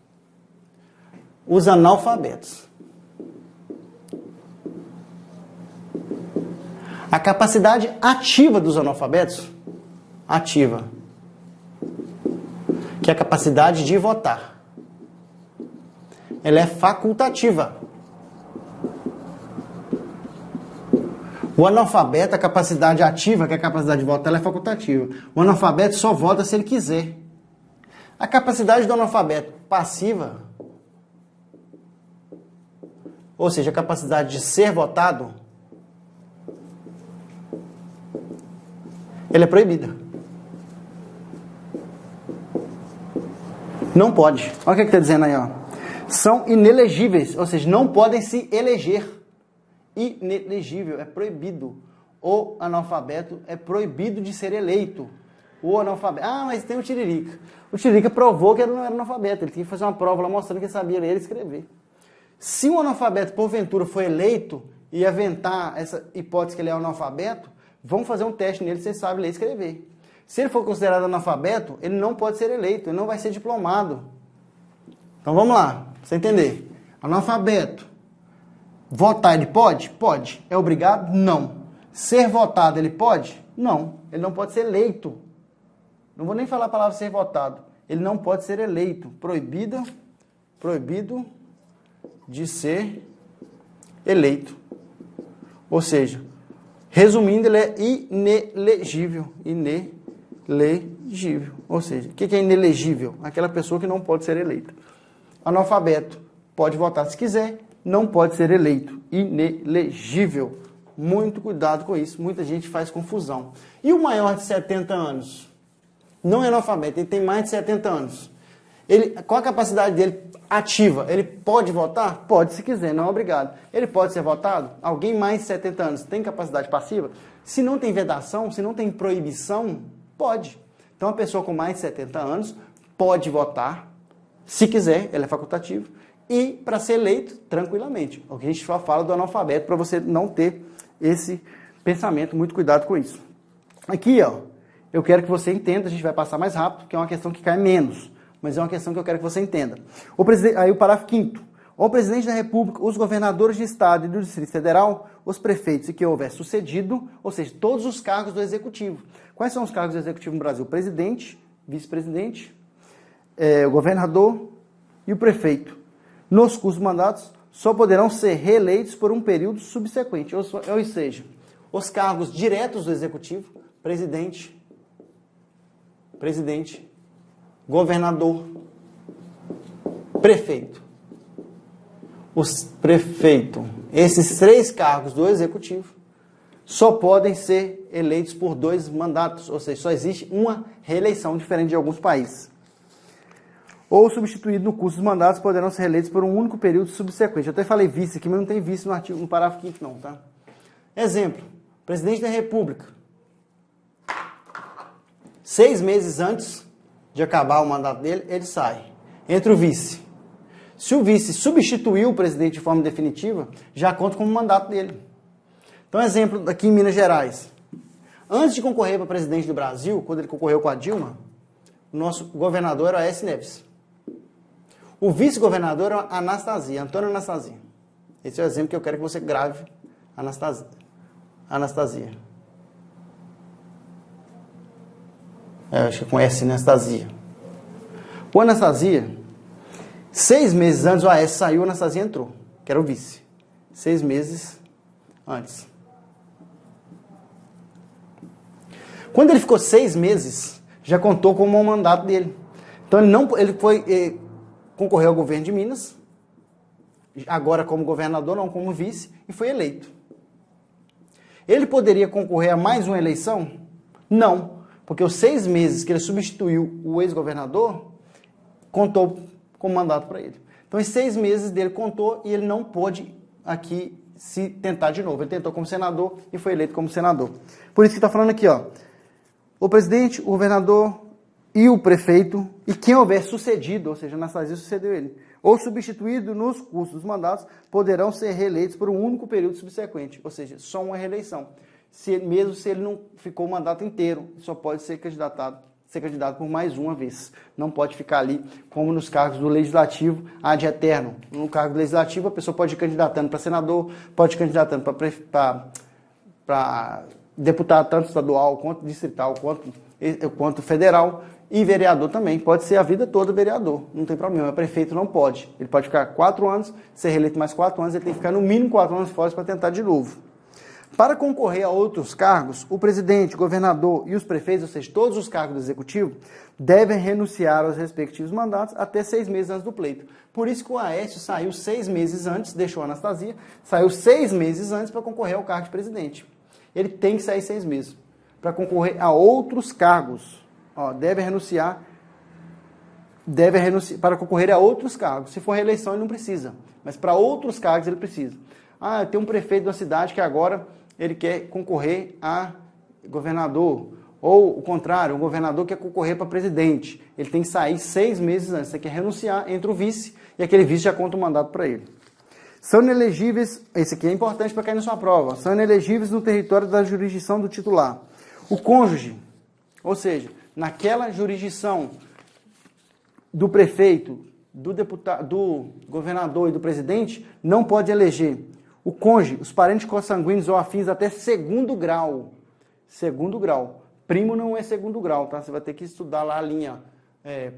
Os analfabetos. A capacidade ativa dos analfabetos, ativa, que é a capacidade de votar, ela é facultativa. O analfabeto, a capacidade ativa, que é a capacidade de votar, ela é facultativa. O analfabeto só vota se ele quiser. A capacidade do analfabeto passiva, ou seja, a capacidade de ser votado, ela é proibida. Não pode. Olha o que está dizendo aí, ó. São inelegíveis, ou seja, não podem se eleger. Inelegível, é proibido. O analfabeto é proibido de ser eleito. O analfabeto. Ah, mas tem o Tiririca. O Tiririca provou que ele não era analfabeto. Ele tinha que fazer uma prova lá mostrando que ele sabia ler e escrever. Se um analfabeto, porventura, for eleito e aventar essa hipótese que ele é analfabeto, vão fazer um teste nele se ele sabe ler e escrever. Se ele for considerado analfabeto, ele não pode ser eleito, ele não vai ser diplomado. Então vamos lá, pra você entender. Analfabeto. Votar ele pode? Pode. É obrigado? Não. Ser votado ele pode? Não. Ele não pode ser eleito. Não vou nem falar a palavra ser votado. Ele não pode ser eleito. Proibido de ser eleito. Ou seja, resumindo, ele é inelegível. Inelegível. Ou seja, o que é inelegível? Aquela pessoa que não pode ser eleita. Analfabeto pode votar se quiser, não pode ser eleito. Inelegível. Muito cuidado com isso. Muita gente faz confusão. E o maior de 70 anos? Não é analfabeto, ele tem mais de 70 anos. Qual a capacidade dele ativa? Ele pode votar? Pode, se quiser, não é obrigado. Ele pode ser votado? Alguém mais de 70 anos tem capacidade passiva? Se não tem vedação, se não tem proibição, pode. Então, a pessoa com mais de 70 anos pode votar, se quiser, ela é facultativa, e para ser eleito, tranquilamente. O que a gente só fala do analfabeto, para você não ter esse pensamento, muito cuidado com isso. Aqui, ó, eu quero que você entenda, a gente vai passar mais rápido, que é uma questão que cai menos, mas é uma questão que eu quero que você entenda. Aí o parágrafo 5º. O presidente da República, os governadores de Estado e do Distrito Federal, os prefeitos e que houver sucedido, ou seja, todos os cargos do Executivo. Quais são os cargos do Executivo no Brasil? Presidente, vice-presidente, o governador e o prefeito. Nos cursos mandatos, só poderão ser reeleitos por um período subsequente. Ou seja, os cargos diretos do Executivo, presidente, governador, prefeito. Os prefeitos, esses 3 cargos do Executivo, só podem ser eleitos por 2 mandatos, ou seja, só existe uma reeleição, diferente de alguns países. Ou substituído no curso dos mandatos, poderão ser reeleitos por um único período subsequente. Eu até falei vice aqui, mas não tem vice no artigo, no parágrafo 5º não, tá? Exemplo, presidente da República. 6 meses antes de acabar o mandato dele, ele sai. Entra o vice. Se o vice substituiu o presidente de forma definitiva, já conta como mandato dele. Então, exemplo aqui em Minas Gerais. Antes de concorrer para presidente do Brasil, quando ele concorreu com a Dilma, o nosso governador era o Aécio Neves. O vice-governador era a Anastasia, Antônio Anastasia. Esse é o exemplo que eu quero que você grave, Anastasia. Acho que conhece Anastasia. O Anastasia, 6 meses antes o Aécio saiu, a Anastasia entrou, que era o vice. 6 meses antes. Quando ele ficou 6 meses, já contou como um mandato dele. Então ele concorreu ao governo de Minas, agora como governador, não como vice, e foi eleito. Ele poderia concorrer a mais uma eleição? Não, porque os 6 meses que ele substituiu o ex-governador, contou como mandato para ele. Então, os 6 meses dele contou e ele não pôde aqui se tentar de novo. Ele tentou como senador e foi eleito como senador. Por isso que está falando aqui, ó. O presidente, o governador e o prefeito, e quem houver sucedido, ou seja, Anastasia sucedeu ele, ou substituído nos cursos dos mandatos, poderão ser reeleitos por um único período subsequente, ou seja, só uma reeleição. mesmo se ele não ficou o mandato inteiro, só pode ser candidato por mais uma vez. Não pode ficar ali, como nos cargos do Legislativo, ad eterno. No cargo do Legislativo, a pessoa pode ir candidatando para senador, pode ir candidatando para deputado, tanto estadual, quanto distrital, quanto federal, e vereador também. Pode ser a vida toda vereador, não tem problema. O prefeito não pode. Ele pode ficar 4 anos, ser reeleito mais 4 anos, ele tem que ficar no mínimo 4 anos fora para tentar de novo. Para concorrer a outros cargos, o presidente, o governador e os prefeitos, ou seja, todos os cargos do executivo, devem renunciar aos respectivos mandatos até 6 meses antes do pleito. Por isso que o Aécio saiu 6 meses antes, deixou a Anastasia, saiu 6 meses antes para concorrer ao cargo de presidente. Ele tem que sair 6 meses para concorrer a outros cargos. Deve renunciar para concorrer a outros cargos. Se for reeleição, ele não precisa, mas para outros cargos ele precisa. Tem um prefeito da cidade que agora ele quer concorrer a governador, ou o contrário, o governador quer concorrer para presidente. Ele tem que sair 6 meses antes, você quer renunciar, entra o vice, e aquele vice já conta o mandato para ele. São inelegíveis, esse aqui é importante para cair na sua prova, são inelegíveis no território da jurisdição do titular. O cônjuge, ou seja, naquela jurisdição do prefeito, do deputado, do governador e do presidente, não pode eleger. O cônjuge, os parentes consanguíneos ou afins até 2º grau. 2º grau. Primo não é 2º grau, tá? Você vai ter que estudar lá a linha.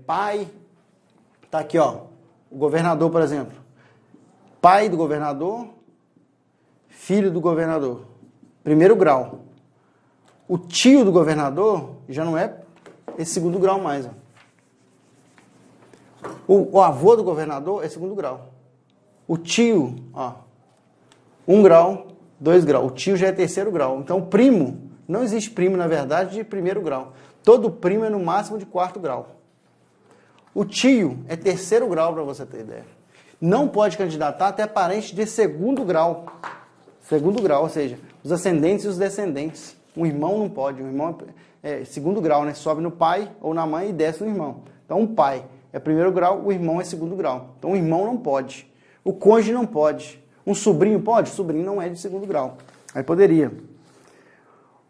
Pai, tá aqui, ó. O governador, por exemplo. Pai do governador, filho do governador. 1º grau. O tio do governador já não é esse 2º grau mais, ó. O avô do governador é 2º grau. O tio, 1 grau, 2 graus. O tio já é 3º grau. Então, primo, não existe primo, na verdade, de 1º grau. Todo primo é no máximo de 4º grau. O tio é 3º grau, para você ter ideia. Não pode candidatar até parente de 2º grau. 2º grau, ou seja, os ascendentes e os descendentes. Um irmão não pode. Um irmão é 2º grau, né? Sobe no pai ou na mãe e desce no irmão. Então, um pai é 1º grau, o irmão é 2º grau. Então, o irmão não pode. O cônjuge não pode. Um sobrinho pode? Sobrinho não é de 2º grau. Aí poderia.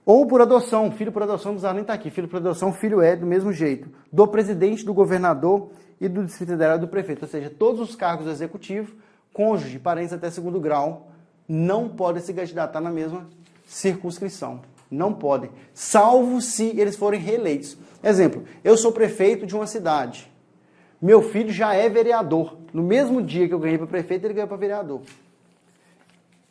Ou por adoção. Filho por adoção, não precisava nem estar aqui. Filho por adoção, filho é do mesmo jeito. Do presidente, do governador e do Distrito Federal e do prefeito. Ou seja, todos os cargos do executivo, cônjuge, parentes até 2º grau, não podem se candidatar na mesma circunscrição. Não podem. Salvo se eles forem reeleitos. Exemplo, eu sou prefeito de uma cidade. Meu filho já é vereador. No mesmo dia que eu ganhei para prefeito, ele ganhou para vereador.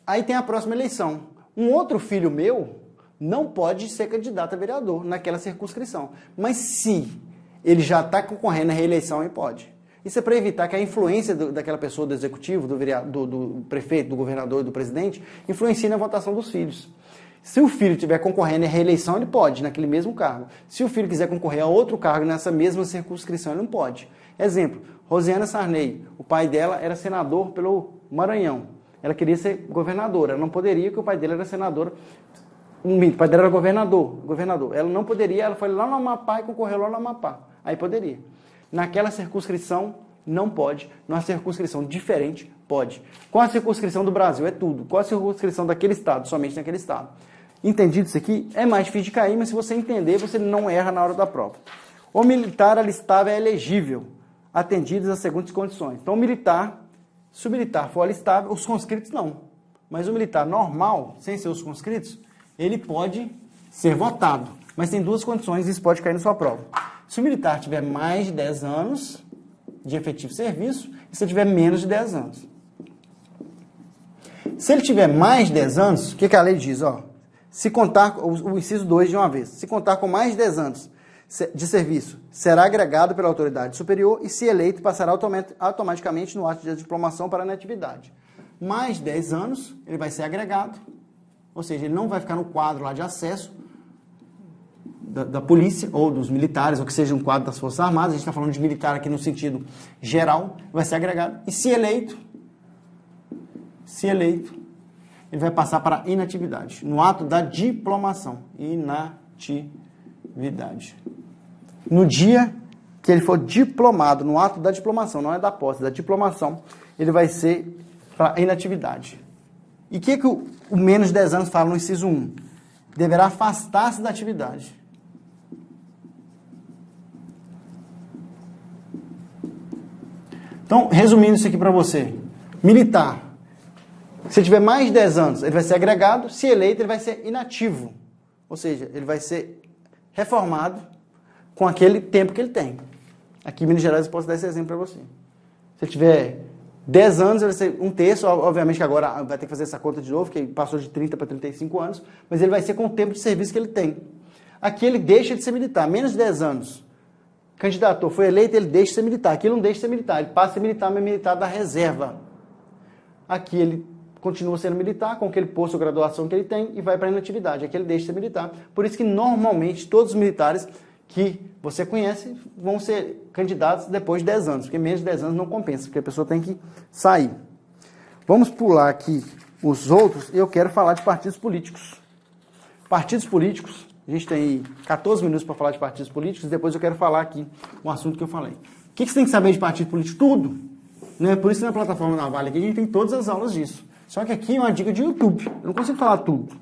Aí tem a próxima eleição. Um outro filho meu não pode ser candidato a vereador naquela circunscrição. Mas se ele já está concorrendo à reeleição, ele pode. Isso é para evitar que a influência daquela pessoa, do executivo, do prefeito, do governador e do presidente, influencie na votação dos filhos. Se o filho estiver concorrendo à reeleição, ele pode, naquele mesmo cargo. Se o filho quiser concorrer a outro cargo nessa mesma circunscrição, ele não pode. Exemplo, Rosiana Sarney. O pai dela era senador pelo Maranhão. Ela queria ser governadora. Ela não poderia, porque o pai dela era senador. O pai dela era governador. Ela não poderia, ela foi lá no Amapá e concorreu lá no Amapá. Aí poderia. Naquela circunscrição, não pode. Numa circunscrição diferente, pode. Qual a circunscrição do Brasil? É tudo. Qual a circunscrição daquele estado? Somente naquele estado. Entendido isso aqui? É mais difícil de cair, mas se você entender, você não erra na hora da prova. O militar alistável é elegível, atendidas as seguintes condições. Então, o militar, se o militar for alistável, os conscritos não. Mas o militar normal, sem ser os conscritos, ele pode ser votado. Mas tem 2 condições e isso pode cair na sua prova. Se o militar tiver mais de 10 anos de efetivo serviço e se tiver menos de 10 anos. Se ele tiver mais de 10 anos, o que a lei diz? Se contar, o inciso 2 de uma vez, se contar com mais de 10 anos de serviço, será agregado pela autoridade superior e, se eleito, passará automaticamente no ato de diplomação para a inatividade. Mais de 10 anos, ele vai ser agregado, ou seja, ele não vai ficar no quadro lá de acesso da polícia ou dos militares, ou que seja um quadro das Forças Armadas, a gente está falando de militar aqui no sentido geral, vai ser agregado, e se eleito, ele vai passar para a inatividade, no ato da diplomação. Inatividade. No dia que ele for diplomado, no ato da diplomação, não é da posse, da diplomação, ele vai ser para a inatividade. E o que o menos de 10 anos fala no inciso 1? deverá afastar-se da atividade. Então, resumindo isso aqui para você. Militar, se ele tiver mais de 10 anos, ele vai ser agregado. Se eleito, ele vai ser inativo. Ou seja, ele vai ser reformado com aquele tempo que ele tem. Aqui em Minas Gerais eu posso dar esse exemplo para você. Se ele tiver 10 anos, ele vai ser um terço. Obviamente que agora vai ter que fazer essa conta de novo, que passou de 30 para 35 anos. Mas ele vai ser com o tempo de serviço que ele tem. Aqui ele deixa de ser militar. Menos de 10 anos. Candidatou, foi eleito, ele deixa de ser militar. Aqui ele não deixa de ser militar. Ele passa a ser militar, mas militar da reserva. Aqui ele continua sendo militar, com aquele posto ou graduação que ele tem, e vai para a inatividade. Aqui ele deixa de ser militar. Por isso que, normalmente, todos os militares que você conhece vão ser candidatos depois de 10 anos, porque menos de 10 anos não compensa, porque a pessoa tem que sair. Vamos pular aqui os outros, e eu quero falar de partidos políticos. Partidos políticos, a gente tem aí 14 minutos para falar de partidos políticos, depois eu quero falar aqui um assunto que eu falei. O que você tem que saber de partido político? Tudo. Né? Por isso, na plataforma da Vale aqui, a gente tem todas as aulas disso. Só que aqui é uma dica de YouTube. Eu não consigo falar tudo.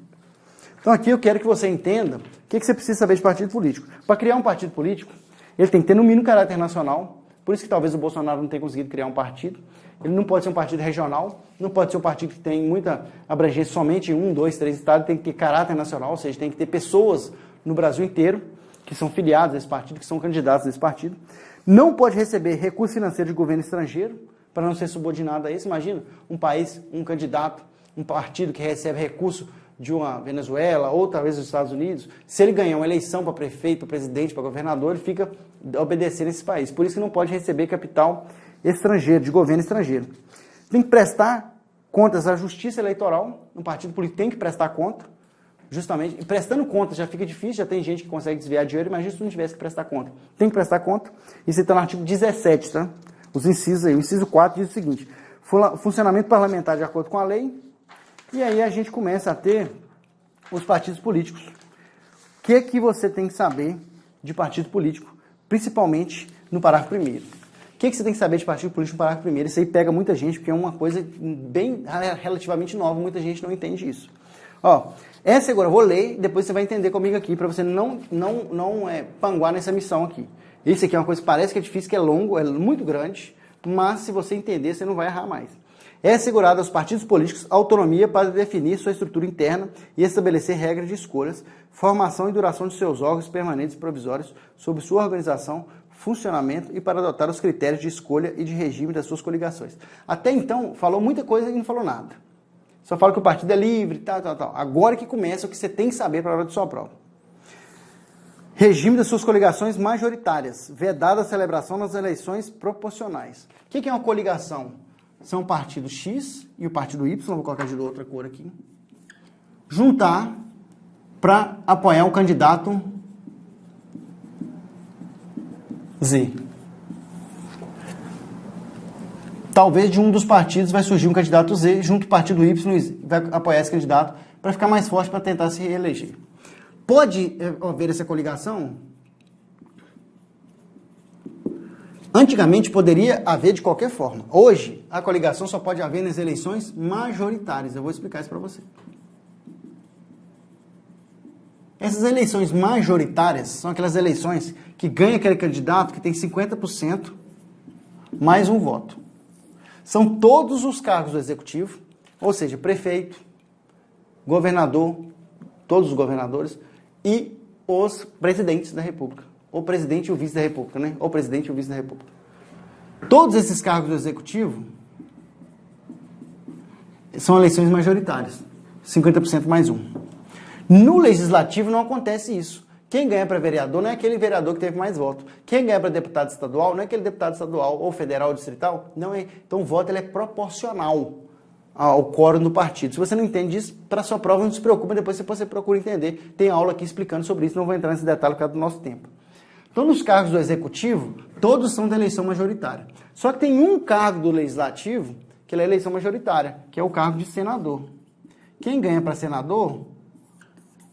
Então aqui eu quero que você entenda o que você precisa saber de partido político. Para criar um partido político, ele tem que ter no mínimo caráter nacional. Por isso que talvez o Bolsonaro não tenha conseguido criar um partido. Ele não pode ser um partido regional, não pode ser um partido que tem muita abrangência somente em 1, 2, 3 estados, tem que ter caráter nacional, ou seja, tem que ter pessoas no Brasil inteiro que são filiadas a esse partido, que são candidatos a esse partido. Não pode receber recurso financeiro de governo estrangeiro, para não ser subordinado a isso. Imagina um país, um candidato, um partido que recebe recurso de uma Venezuela ou talvez dos Estados Unidos. Se ele ganhar uma eleição para prefeito, para presidente, para governador, ele fica obedecendo esse país. Por isso que não pode receber capital estrangeiro, de governo estrangeiro. Tem que prestar contas à justiça eleitoral. Um partido político tem que prestar conta, justamente. E prestando conta já fica difícil, já tem gente que consegue desviar dinheiro, imagina se não tivesse que prestar conta. Tem que prestar conta. Isso está no artigo 17, tá? Os incisos aí. O inciso 4 diz o seguinte: funcionamento parlamentar de acordo com a lei. E aí a gente começa a ter os partidos políticos. O que você tem que saber de partido político, principalmente no parágrafo 1º? O que você tem que saber de partido político no parágrafo 1º? Isso aí pega muita gente, porque é uma coisa bem relativamente nova, muita gente não entende isso. Ó, essa agora eu vou ler, depois você vai entender comigo aqui, para você não panguar nessa missão aqui. Isso aqui é uma coisa que parece que é difícil, que é longo, é muito grande, mas se você entender, você não vai errar mais. É assegurada aos partidos políticos autonomia para definir sua estrutura interna e estabelecer regras de escolhas, formação e duração de seus órgãos permanentes e provisórios, sobre sua organização, funcionamento e para adotar os critérios de escolha e de regime das suas coligações. Até então, falou muita coisa e não falou nada. Só fala que o partido é livre, tal. Agora que começa o que você tem que saber para a hora de sua prova. Regime das suas coligações majoritárias, vedada a celebração nas eleições proporcionais. O que é uma coligação? São o partido X e o partido Y, vou colocar de outra cor aqui, juntar para apoiar um candidato Z. Talvez de um dos partidos vai surgir um candidato Z, junto ao partido Y e vai apoiar esse candidato para ficar mais forte para tentar se reeleger. Pode haver essa coligação? Antigamente poderia haver de qualquer forma. Hoje, a coligação só pode haver nas eleições majoritárias. Eu vou explicar isso para você. Essas eleições majoritárias são aquelas eleições que ganha aquele candidato que tem 50% mais um voto. São todos os cargos do executivo, ou seja, prefeito, governador, todos os governadores, e os presidentes da República. Ou presidente e o vice da República, né? Ou presidente e o vice da República. Todos esses cargos do Executivo são eleições majoritárias. 50% mais um. No Legislativo não acontece isso. Quem ganha para vereador não é aquele vereador que teve mais votos. Quem ganha para deputado estadual não é aquele deputado estadual ou federal ou distrital. Não é. Então o voto ele é proporcional ao quórum do partido. Se você não entende isso, para sua prova não se preocupa, depois você procura entender. Tem aula aqui explicando sobre isso, não vou entrar nesse detalhe por causa do nosso tempo. Então, nos cargos do Executivo, todos são da eleição majoritária. Só que tem um cargo do Legislativo que é a eleição majoritária, que é o cargo de senador. Quem ganha para senador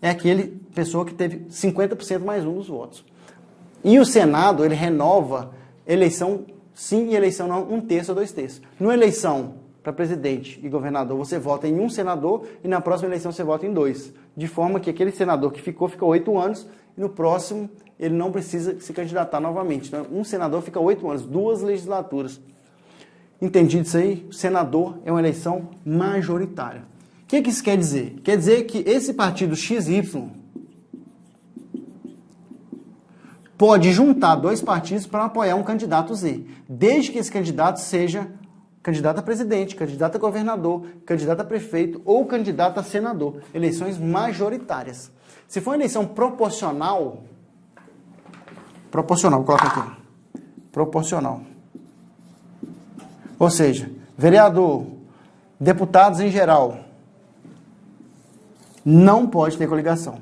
é aquele pessoa que teve 50% mais um dos votos. E o Senado, ele renova eleição sim e eleição não, 1/3 ou 2/3. Numa eleição para presidente e governador, você vota em um senador e na próxima eleição você vota em 2. De forma que aquele senador que ficou 8 anos e no próximo ele não precisa se candidatar novamente. Então, um senador fica 8 anos, 2 legislaturas. Entendido isso aí? Senador é uma eleição majoritária. O que isso quer dizer? Quer dizer que esse partido XY pode juntar 2 partidos para apoiar um candidato Z, desde que esse candidato seja candidato a presidente, candidato a governador, candidato a prefeito ou candidato a senador. Eleições majoritárias. Se for eleição proporcional, coloca aqui, proporcional. Ou seja, vereador, deputados em geral, não pode ter coligação.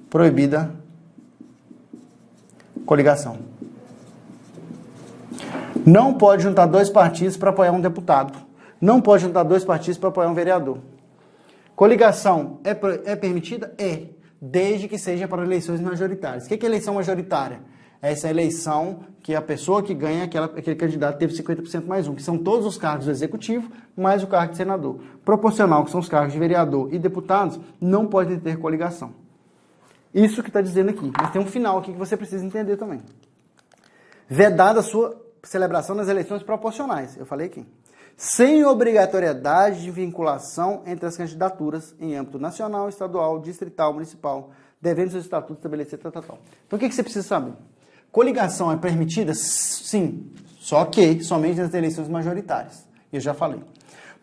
Proibida coligação. Não pode juntar 2 partidos para apoiar um deputado. Não pode juntar 2 partidos para apoiar um vereador. Coligação é permitida? É, desde que seja para eleições majoritárias. O que é eleição majoritária? Essa eleição que a pessoa que ganha, aquele candidato teve 50% mais 1, que são todos os cargos do executivo, mais o cargo de senador. Proporcional, que são os cargos de vereador e deputados, não pode ter coligação. Isso que está dizendo aqui. Mas tem um final aqui que você precisa entender também. Vedada a sua celebração nas eleições proporcionais. Eu falei aqui. Sem obrigatoriedade de vinculação entre as candidaturas em âmbito nacional, estadual, distrital, municipal, devendo seus estatutos estabelecer tal. Então o que você precisa saber? Coligação é permitida? Sim. Só que somente nas eleições majoritárias. Eu já falei.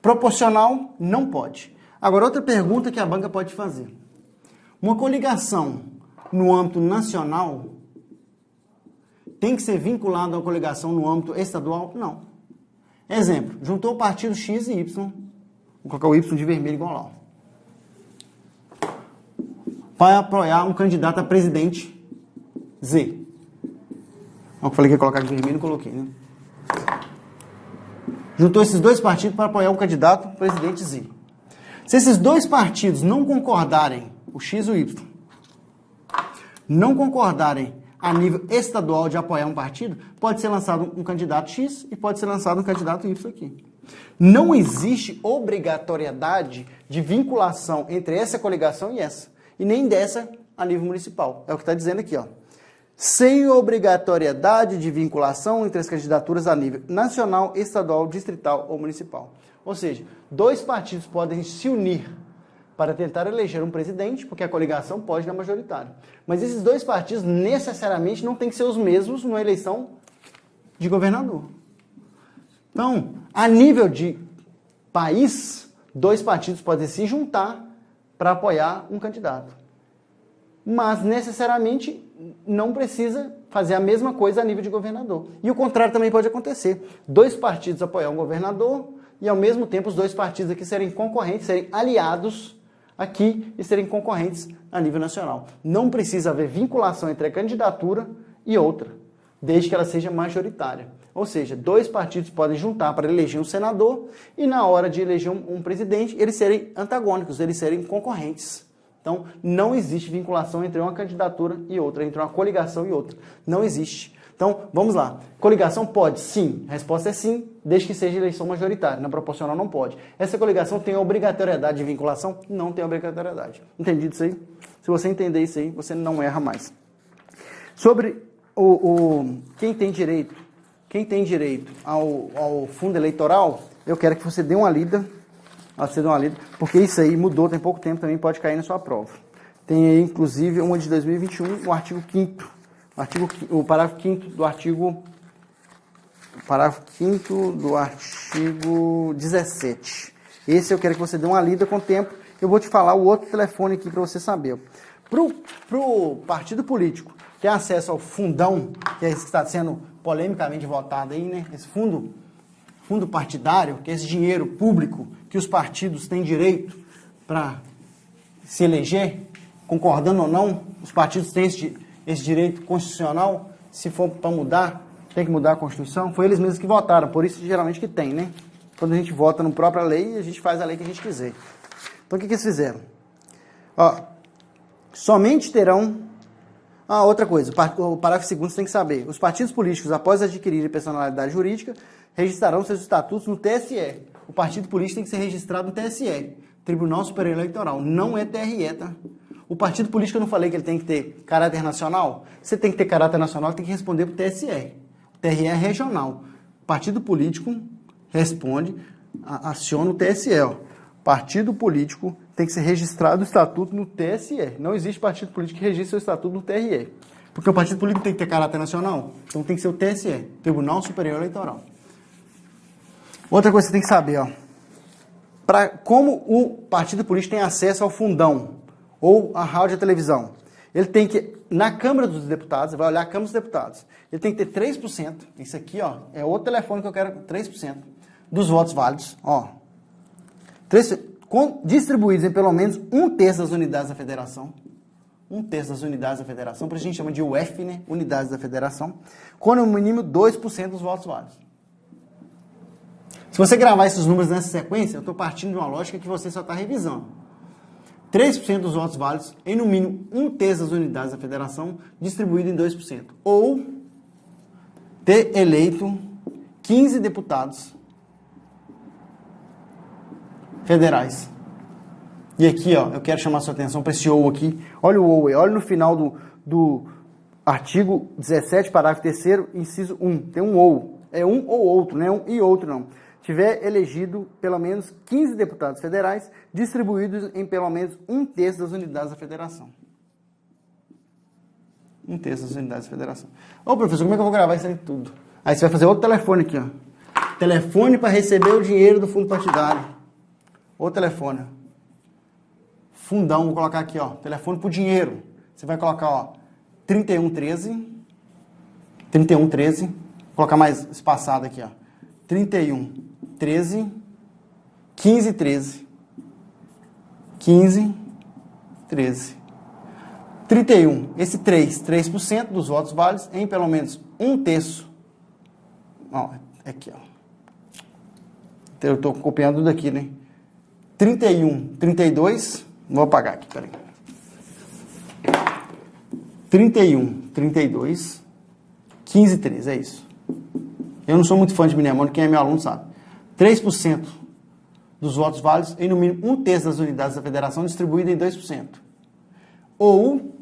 Proporcional, não pode. Agora, outra pergunta que a banca pode fazer. Uma coligação no âmbito nacional tem que ser vinculada a uma coligação no âmbito estadual? Não. Exemplo, juntou o partido X e Y, vou colocar o Y de vermelho igual lá, para apoiar um candidato a presidente Z. Eu falei que ia colocar de vermelho, não coloquei, né? Juntou esses 2 partidos para apoiar um candidato a presidente Z. Se esses 2 partidos não concordarem, o X e o Y, não concordarem a nível estadual de apoiar um partido, pode ser lançado um candidato X e pode ser lançado um candidato Y aqui. Não existe obrigatoriedade de vinculação entre essa coligação e essa, e nem dessa a nível municipal. É o que está dizendo aqui, ó. Sem obrigatoriedade de vinculação entre as candidaturas a nível nacional, estadual, distrital ou municipal. Ou seja, 2 partidos podem se unir para tentar eleger um presidente, porque a coligação pode dar majoritário. Mas esses 2 partidos necessariamente não têm que ser os mesmos numa eleição de governador. Então, a nível de país, 2 partidos podem se juntar para apoiar um candidato. Mas, necessariamente, não precisa fazer a mesma coisa a nível de governador. E o contrário também pode acontecer. 2 partidos apoiar um governador e, ao mesmo tempo, os 2 partidos aqui serem concorrentes, serem aliados aqui e serem concorrentes a nível nacional. Não precisa haver vinculação entre a candidatura e outra, desde que ela seja majoritária. Ou seja, 2 partidos podem juntar para eleger um senador e na hora de eleger um presidente, eles serem antagônicos, eles serem concorrentes. Então, não existe vinculação entre uma candidatura e outra, entre uma coligação e outra. Não existe. Então, vamos lá. Coligação pode? Sim. A resposta é sim, desde que seja eleição majoritária. Na proporcional não pode. Essa coligação tem obrigatoriedade de vinculação? Não tem obrigatoriedade. Entendido isso aí? Se você entender isso aí, você não erra mais. Sobre quem tem direito ao fundo eleitoral, eu quero que você dê uma lida, porque isso aí mudou, tem pouco tempo, também pode cair na sua prova. Tem aí, inclusive, uma de 2021, o artigo 5º. O parágrafo 5º do artigo 17. Esse eu quero que você dê uma lida com o tempo. Eu vou te falar o outro telefone aqui para você saber. Pro partido político ter acesso ao fundão, que é esse que está sendo polemicamente votado aí, né? Esse fundo partidário, que é esse dinheiro público que os partidos têm direito para se eleger, concordando ou não, os partidos têm esse direito constitucional. Se for para mudar, tem que mudar a Constituição. Foi eles mesmos que votaram, por isso geralmente que tem, né? Quando a gente vota na própria lei, a gente faz a lei que a gente quiser. Então o que eles fizeram? Somente terão... outra coisa, o parágrafo 2º você tem que saber. Os partidos políticos, após adquirirem personalidade jurídica, registrarão seus estatutos no TSE. O partido político tem que ser registrado no TSE, Tribunal Superior Eleitoral, não é TRE, tá? O partido político, eu não falei que ele tem que ter caráter nacional? Você tem que ter caráter nacional, tem que responder para o TSE. O TRE é regional. O partido político responde, aciona o TSE. Ó. Partido político tem que ser registrado o estatuto no TSE. Não existe partido político que registre seu estatuto no TRE. Porque o partido político tem que ter caráter nacional, então tem que ser o TSE, Tribunal Superior Eleitoral. Outra coisa que você tem que saber, ó. Como o partido político tem acesso ao fundão ou à rádio e à televisão, ele tem que, na Câmara dos Deputados, vai olhar a Câmara dos Deputados, ele tem que ter 3%, isso aqui, ó, é outro telefone que eu quero, 3% dos votos válidos, ó. 3%, distribuídos em pelo menos 1/3 das unidades da federação, 1/3 das unidades da federação, por isso a gente chama de UF, né, unidades da federação, com no mínimo 2% dos votos válidos. Se você gravar esses números nessa sequência, eu estou partindo de uma lógica que você só está revisando. 3% dos votos válidos em no mínimo 1/3 das unidades da federação, distribuído em 2%. Ou ter eleito 15 deputados federais. E aqui, ó, eu quero chamar a sua atenção para esse ou aqui. Olha o ou aí, olha no final do artigo 17, parágrafo 3º, inciso 1. Tem um ou. É um ou outro, não é um e outro, não. Tiver elegido pelo menos 15 deputados federais, distribuídos em pelo menos 1/3 das unidades da federação. 1/3 das unidades da federação. Ô, professor, como é que eu vou gravar isso aí tudo? Aí você vai fazer outro telefone aqui, ó. Telefone para receber o dinheiro do fundo partidário. Outro telefone. Fundão, vou colocar aqui, ó. Telefone pro dinheiro. Você vai colocar, ó, 3113. 3113. Vou colocar mais espaçado aqui, ó. 3113. 1513. 1513. 31. Esse 3% dos votos válidos em pelo menos 1/3. Ó, aqui, ó. Eu estou copiando tudo aqui, né? 31, 32. Vou apagar aqui, peraí. 31, 32, 15, 13, é isso. Eu não sou muito fã de mnemônica, quem é meu aluno sabe. 3% dos votos válidos em no mínimo 1/3 das unidades da federação, distribuída em 2%. Ou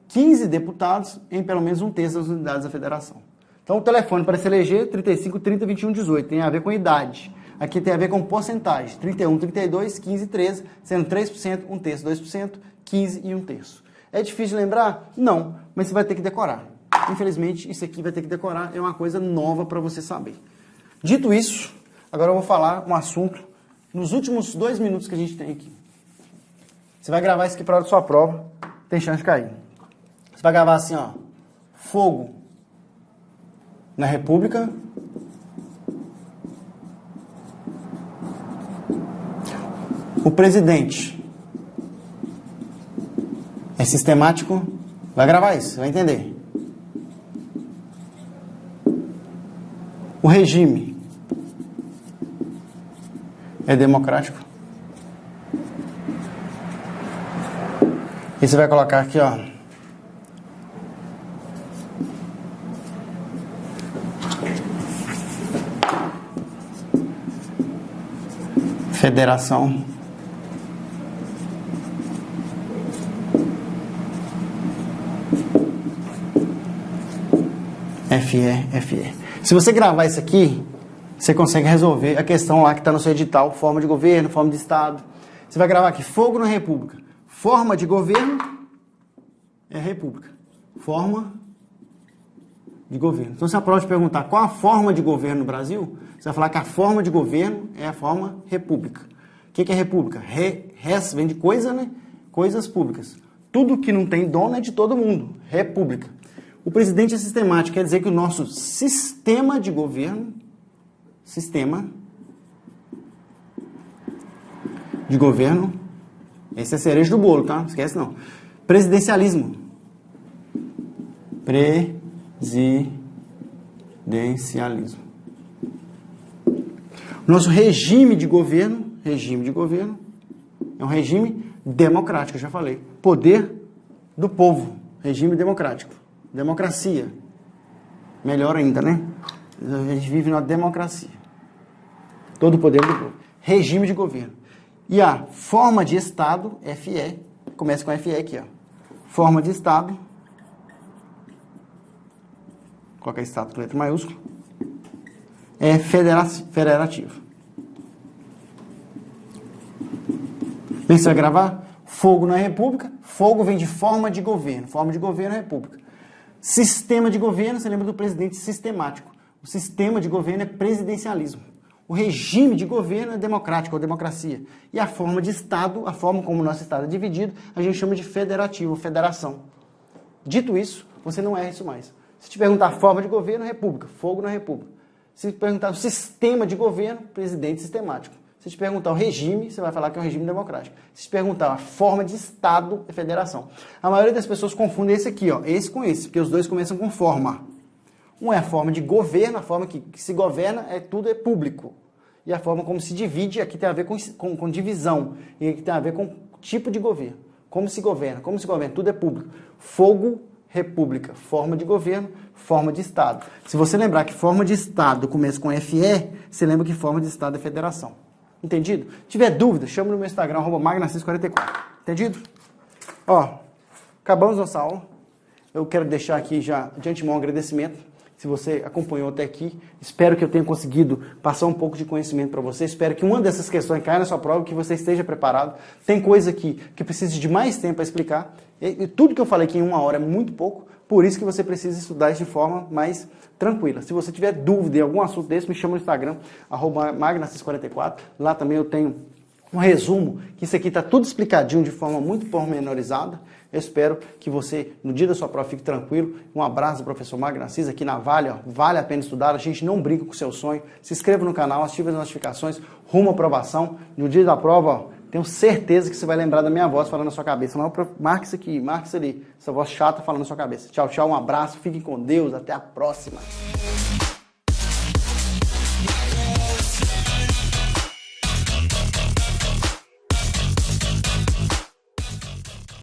15 deputados em pelo menos 1/3 das unidades da federação. Então, o telefone para se eleger, 35, 30, 21, 18, tem a ver com idade. Aqui tem a ver com porcentagem, 31, 32, 15, 13, sendo 3%, 1/3, 2%, 15 e 1/3. É difícil de lembrar? Não, mas você vai ter que decorar. Infelizmente, isso aqui vai ter que decorar, é uma coisa nova para você saber. Dito isso, agora eu vou falar um assunto nos últimos 2 minutos que a gente tem aqui. Você vai gravar isso aqui para a hora da sua prova, tem chance de cair. Você vai gravar assim, ó, fogo na República. O presidente é sistemático? Vai gravar isso, vai entender. O regime é democrático? E você vai colocar aqui, ó. Federação FE. Se você gravar isso aqui, você consegue resolver a questão lá que está no seu edital, forma de governo, forma de Estado. Você vai gravar aqui, fogo na República. Forma de governo é República. Forma de governo. Então, se a prova te perguntar qual a forma de governo no Brasil, você vai falar que a forma de governo é a forma República. O que é República? Res vem de coisa, né? Coisas públicas. Tudo que não tem dono é de todo mundo. República. O presidente é sistemático, quer dizer que o nosso sistema de governo, esse é a cereja do bolo, tá? Não esquece não. Presidencialismo. Presidencialismo. Nosso regime de governo é um regime democrático, eu já falei. Poder do povo, regime democrático. Democracia. Melhor ainda, né? A gente vive numa democracia. Todo o poder do povo. Regime de governo. E a forma de Estado, FE, começa com FE aqui, ó. Forma de Estado, coloca Estado com letra maiúscula, é federativo. Bem, você vai gravar? Fogo não é república. Fogo vem de forma de governo. Forma de governo é república. Sistema de governo, você lembra do presidente sistemático. O sistema de governo é presidencialismo. O regime de governo é democrático, ou democracia. E a forma de Estado, a forma como o nosso Estado é dividido, a gente chama de federativo, federação. Dito isso, você não erra isso mais. Se te perguntar a forma de governo, república. Fogo não é república. Se te perguntar o sistema de governo, presidente sistemático. Se te perguntar o regime, você vai falar que é um regime democrático. Se te perguntar a forma de Estado, é federação. A maioria das pessoas confundem esse aqui, ó, esse com esse, porque os dois começam com forma. Um é a forma de governo, a forma que se governa, tudo é público. E a forma como se divide, aqui tem a ver com divisão. E aqui tem a ver com tipo de governo. Como se governa, tudo é público. Fogo, república. Forma de governo, forma de Estado. Se você lembrar que forma de Estado começa com FE, você lembra que forma de Estado é federação. Entendido? Se tiver dúvida, chama no meu Instagram, @magnacis44. Entendido? Ó, acabamos nossa aula. Eu quero deixar aqui já de antemão um agradecimento. Se você acompanhou até aqui, espero que eu tenha conseguido passar um pouco de conhecimento para você. Espero que uma dessas questões caia na sua prova, que você esteja preparado. Tem coisa aqui que precisa de mais tempo para explicar. E tudo que eu falei aqui em 1 hora é muito pouco, por isso que você precisa estudar isso de forma mais tranquila. Se você tiver dúvida em algum assunto desse, me chama no Instagram, @magnacis44. Lá também eu tenho um resumo, que isso aqui está tudo explicadinho de forma muito pormenorizada. Eu espero que você, no dia da sua prova, fique tranquilo. Um abraço do professor Magnacis aqui na Vale. Ó. Vale a pena estudar, a gente não brinca com o seu sonho. Se inscreva no canal, ative as notificações, rumo à aprovação. No dia da prova, ó, tenho certeza que você vai lembrar da minha voz falando na sua cabeça. Marque isso aqui, marque isso ali. Essa voz chata falando na sua cabeça. Tchau, tchau, um abraço, fiquem com Deus, até a próxima.